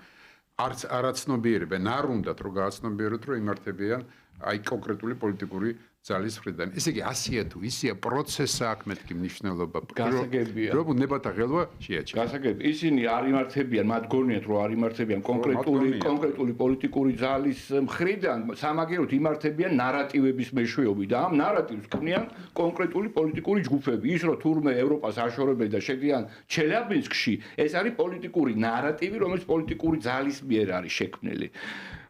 არც არაცნობიერებენ, არ უნდათ რომ გააცნობიეროთ, რომ იმართებიან აი კონკრეტული პოლიტიკური ძალის მხრიდან. ესე იგი, ასია თუ ისია პროცესა აქ მეთქი მნიშვნელობა. გასაგებია. რომ უნდებათ აღელვა შეაჩერა. გასაგებია. ისინი არ იმართებიან, მათ გონიათ რომ არ იმართებიან კონკრეტული პოლიტიკური ძალის მხრიდან, სამაგიეროდ იმართებიან ნარატივების მეშვეობით და ამ ნარატივს ქმნიან კონკრეტული პოლიტიკური ჯგუფები. ის რომ თურმე ევროპას აშორებენ და შედიან ჩელიაბინსკში, ეს არის პოლიტიკური ნარატივი, რომელიც პოლიტიკური ძალის მიერ არის შექმნილი.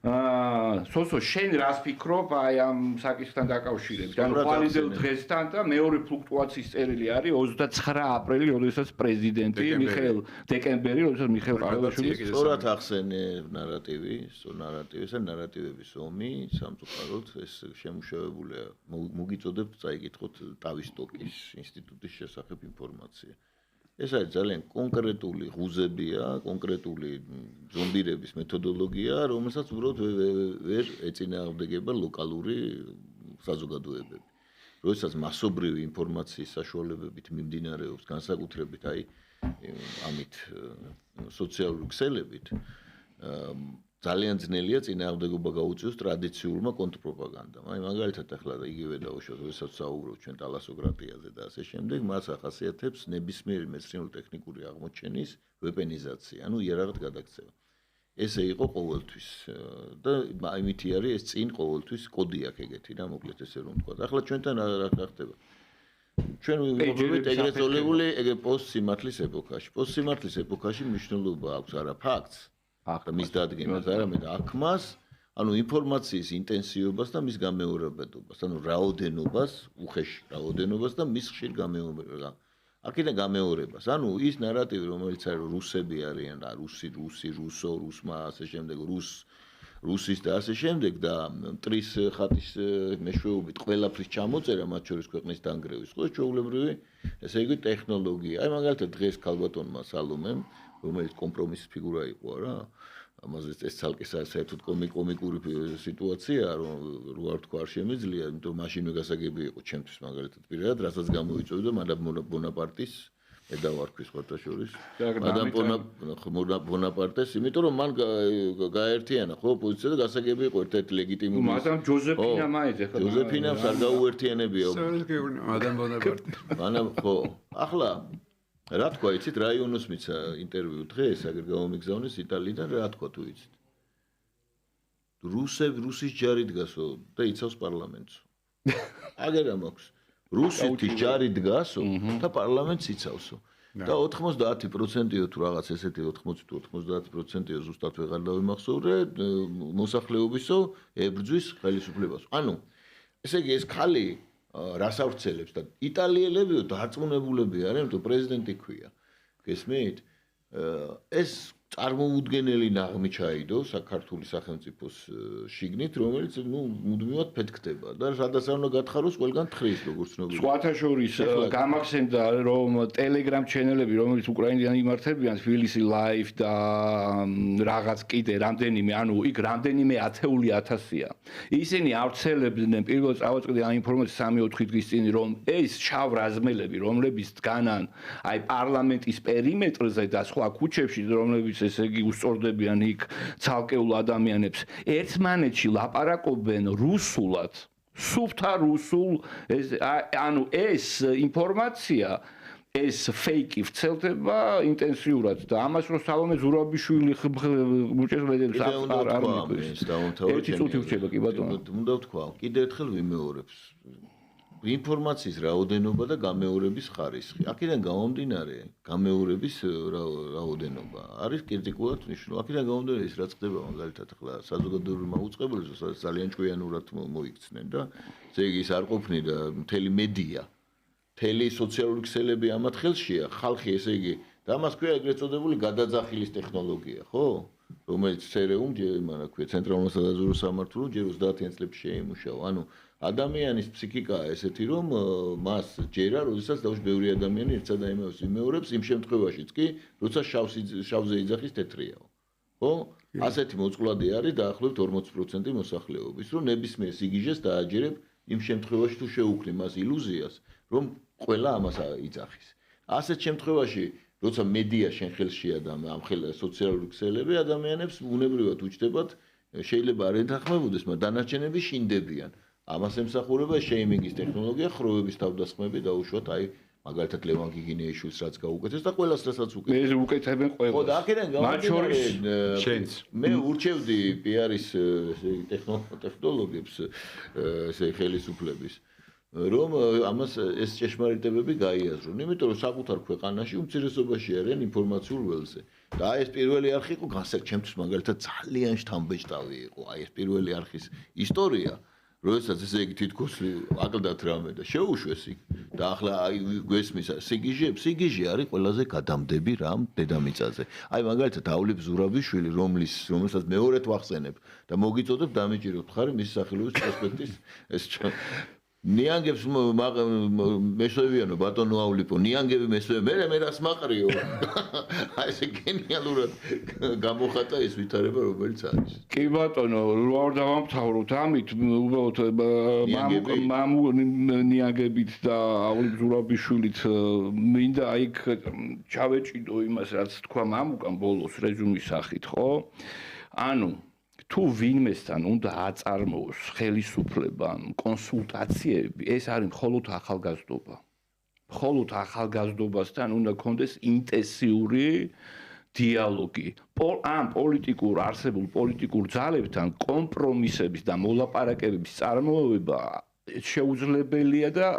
სოსო შენ რას ფიქრობ აი ამ საკითხთან დაკავშირებით? ანუ ყვალიდელ დღესთან და მეორე ფლუქტუაციის წერილი არის 29 აპრილი, როდესაც პრეზიდენტი მიხეილ დეკემბერი, როდესაც მიხეილ ყაველაშვილი სწორად ახსენე ნარატივი, ნარატივისა, ნარატივების ომი სამწუხაროდ ეს შემუშავებულია. მოგიწოდებთ წაიკითხოთ ტავისტოკის ინსტიტუტის შესახებ ინფორმაცია. ეს არის ძალიან კონკრეტული ღუზებია, კონკრეტული ზომბირების მეთოდოლოგია, რომელსაც უბრალოდ ვერ ეწინააღმდეგება ლოკალური საზოგადოებები. როდესაც მასობრივი ინფორმაციის საშუალებებით მიმდინარეობს, განსაკუთრებით აი ამით სოციალური ქსელებით, ძალიან ძნელია წინააღმდეგობა გაუწიოს ტრადიციულმა კონტრპროპაგანდამ. აი მაგალითად ახლა იგივე დავუშვათ, როდესაც საუბრობ ჩვენ ტალასოკრატიაზე და ასე შემდეგ, მას ახასიათებს ნებისმიერი მეცნიერულ-ტექნიკური აღმოჩენის ვეპენიზაცია, ანუ იარაღად გადაქცევა. ესე იყო ყოველთვის და აიმითი არის ეს წინ ყოველთვის კოდი აქვს ეგეთი რა, მოკლედ ესე რომ ვთქვა. ახლა ჩვენთან რა ხდება? ჩვენ ვიმყოფებით ეგრეთ წოდებული პოსტსიმართლის ეპოქაში. პოსტსიმართლის ეპოქაში მნიშვნელობა აქვს არა ფაქტს, მის დადგენას, არამედ აქმას, ანუ ინფორმაციის ინტენსივობას და მის გამეორებადობას, ანუ რაოდენობას, უხეში რაოდენობას და მის ხშირ გამეორებას. აქედან გამეორებას. ანუ ის ნარატივი, რომელიც არის რუსები არიან და რუსო, რუსმა, ასე შემდეგ, რუსის და ასე შემდეგ და მტრის ხატის მეშვეობით ყველაფრის ჩამოწერა, მათ შორის ქვეყნის დანგრევის, ხო, ჩვეულებრივი, ესე იგი ტექნოლოგია. აი მაგალითად დღეს ქალბატონმა სალომემ, რომელიც კომპრომისის ფიგურა იყო რა, ამაზე ეს ცალკე საერთოდ კომიკური სიტუაციაა, რომ რო არ თქვა არ შემიძლია, იმიტომ მაშინვე გასაგები იყო ჩემთვის მაგალითად პირადად, რასაც გამოიწვევდა მადამ ბონაპარტის მე დავარქვის ხოთა შორის. მადამ ბონაპარტეს, იმიტომ რომ მან გაერთიანა ხო ოპოზიცია და გასაგები იყო ერთ-ერთი ლეგიტიმური. მადამ ჯოზეფინა მაიძე ხო? ჯოზეფინას არ გაუერთიანებია. მადამ ბონაპარტე. მანამ ხო. ახლა რა თქვა იცით რაიონოს მიცა ინტერვიუ დღეს აგერ გამომიგზავნეს იტალიიდან რა თქვა თუ იცით რუსის ჯარი დგასო და იცავს პარლამენტს აგერ ამაქვს რუსეთის ჯარი დგასო და პარლამენტს იცავსო და 90%-ო თუ რაღაც ესეთი 80 თუ 90%-ო ზუსტად ვეღარ დავიმახსოვრე მოსახლეობისო ებრძვის ხელისუფლებას ანუ ესე იგი ეს ხალი რას ავრცელებს და იტალიელებიო დარწმუნებულები არიან რომ პრეზიდენტი ქვია გესმით ეს წარმოუდგენელი ნაღმი ჩაიდო საქართველოს სახელმწიფოს შიგნით რომელიც ნუ მუდმივად ფეთქდება და სადაც არ უნდა გათხაროს ყველგან თხრის როგორც ცნობილი სხვათა შორის გამახსენდა რომ Telegram ჩენელები რომელიც უკრაინიდან იმართებიან თბილისი Live და რაღაც კიდე რამდენიმე ანუ იქ რამდენიმე ათეული ათასია ისინი ავრცელებდნენ პირველ წავაწყდი ამ ინფორმაციას 3-4 დღის წინ რომ ეს შავ რაზმელები რომლებიც დგანან აი პარლამენტის პერიმეტრზე და სხვა ქუჩებში რომლებიც ესე იგი უსწორდებიან იქ ცალკეულ ადამიანებს ერთმანეთში ლაპარაკობენ რუსულად სუფთა რუსულ ანუ ეს ინფორმაცია ეს ფეიკი ვრცელდება ინტენსიურად და ამას რო სალომე ზურაბიშვილი მუჭეს მედებს არ არის ერთი წუთი ვრჩება კი ბატონო უნდა ვთქვა კიდე ერთხელ ვიმეორებს ინფორმაციის რაოდენობა და გამეორების ხარისხი. აქედან გამომდინარე, გამეორების რაოდენობა არის კრიტიკულად მნიშვნელოვანი. აქედან გამომდინარე ის რაც ხდება მაგალითად ახლა საზოგადოებრივ მაუწყებლობაზე, სადაც ძალიან ჭკვიანურად მოიქცნენ და ესე იგი ის არ ყოფნი და მთელი მედია, მთელი სოციალური ქსელები ამათ ხელშია, ხალხი ესე იგი და ამას ქვია ეგრეთ წოდებული გადაძახილის ტექნოლოგია, ხო? რომელიც CRU-მ იმანა ქვია ცენტრალურ სადაზვერვო სამმართველო ჯერ 30-იან წლებში შეიმუშავა. ანუ ადამიანის ფსიქიკაა ესეთი რომ მას ჯერა, როდესაც დავუშვი ბევრი ადამიანი ერთსა და იმავეს იმეორებს იმ შემთხვევაშიც კი, როცა შავზე იძახის თეთრიაო. ხო? ასეთი მოწყვლადი არის დაახლოებით 40% მოსახლეობის, რომ ნებისმიერ სიგიჟეს დააჯერებ იმ შემთხვევაში თუ შეუქმნი მას ილუზიას, რომ ყველა ამას იძახის. ასეთ შემთხვევაში როცა მედია შენ ხელშია და ამ სოციალური ქსელები ადამიანებს უნებრივად უჩნდებათ შეიძლება არ ეთანხმებოდეს, მაგრამ დანარჩენები შინდებიან. ამას ემსახურება შეიმინგის ტექნოლოგია, ხროვების თავდასხმები და უშუალოდ აი მაგალითად ლევან გიგინეიშვილს რაც გაუკეთეს და ყველას რასაც უკეთეს. მე უკეთებენ ყველას. ხო და აქედან გამომდინარე შენც. მე ურჩევდი PR-ის ტექნოლოგიებს ესე ხელისუფლების რომ ამას ეს ჭეშმარიტებები გაიაზრონ, იმიტომ რომ საკუთარ ქვეყანაში უმცირესობაში არიან ინფორმაციულ ველზე. და აი ეს პირველი არხი იყო ჩემთვის მაგალითად ძალიან შთამბეჭდავი იყო. აი ეს პირველი არხის ისტორია, როდესაც ესე იგი თითქოს აკლდათ რამე და შეუშვეს იქ და ახლა აი გვესმის სიგიჟე არის ყველაზე გადამდები რამ დედამიწაზე. აი მაგალითად აულებ ზურაბიშვილი, რომელსაც მეორედ ვახსენებ და მოგიწოდებ დამიჭიროთ ხარი მის სახელობის პროსპექტის ეს ნიანგებს მესვევიანო ბატონო ავლიპო ნიანგები მესვე მე რას მაყრიო აი ეს გენიალურად გამოხატა ეს ვითარება რომელიც არის კი ბატონო რა დავამთავროთ ამით უბრალოდ ნიანგებით და ავლიპ ზურაბიშვილით მინდა აი ჩავეჭიდო იმას რაც თქვა მამუკამ ბოლოს რეზუმის სახით ხო ანუ თუ ვინმესთან უნდა აწარმოოს ხელისუფლება, კონსულტაციები, ეს არის მხოლოდ ახალგაზრდობა. მხოლოდ ახალგაზრდობასთან უნდა გქონდეს ინტენსიური დიალოგი. ამ არსებულ პოლიტიკურ ძალებთან კომპრომისების და მოლაპარაკებების წარმოება შეუძლებელია და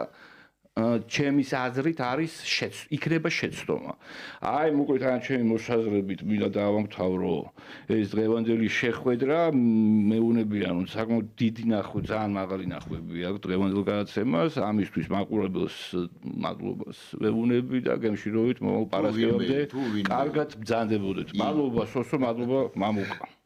ჩემის აზრით არის იქნება შეცდომა. აი მოკლედ ან ჩემი მოსაზრებით მინდა დავამთავრო ეს დღევანდელი შეხვედრა მეუნებიან რომ საკმაოდ დიდი ნახვე ძალიან მაღალი ნახვები აქვს დღევანდელ გადაცემას ამისთვის მაყურებელს მადლობას ვეუბნები და გემშვიდობით მომავალ პარასკევამდე კარგად ბრძანდებოდეთ. მადლობა სოსო, მადლობა მამუკა.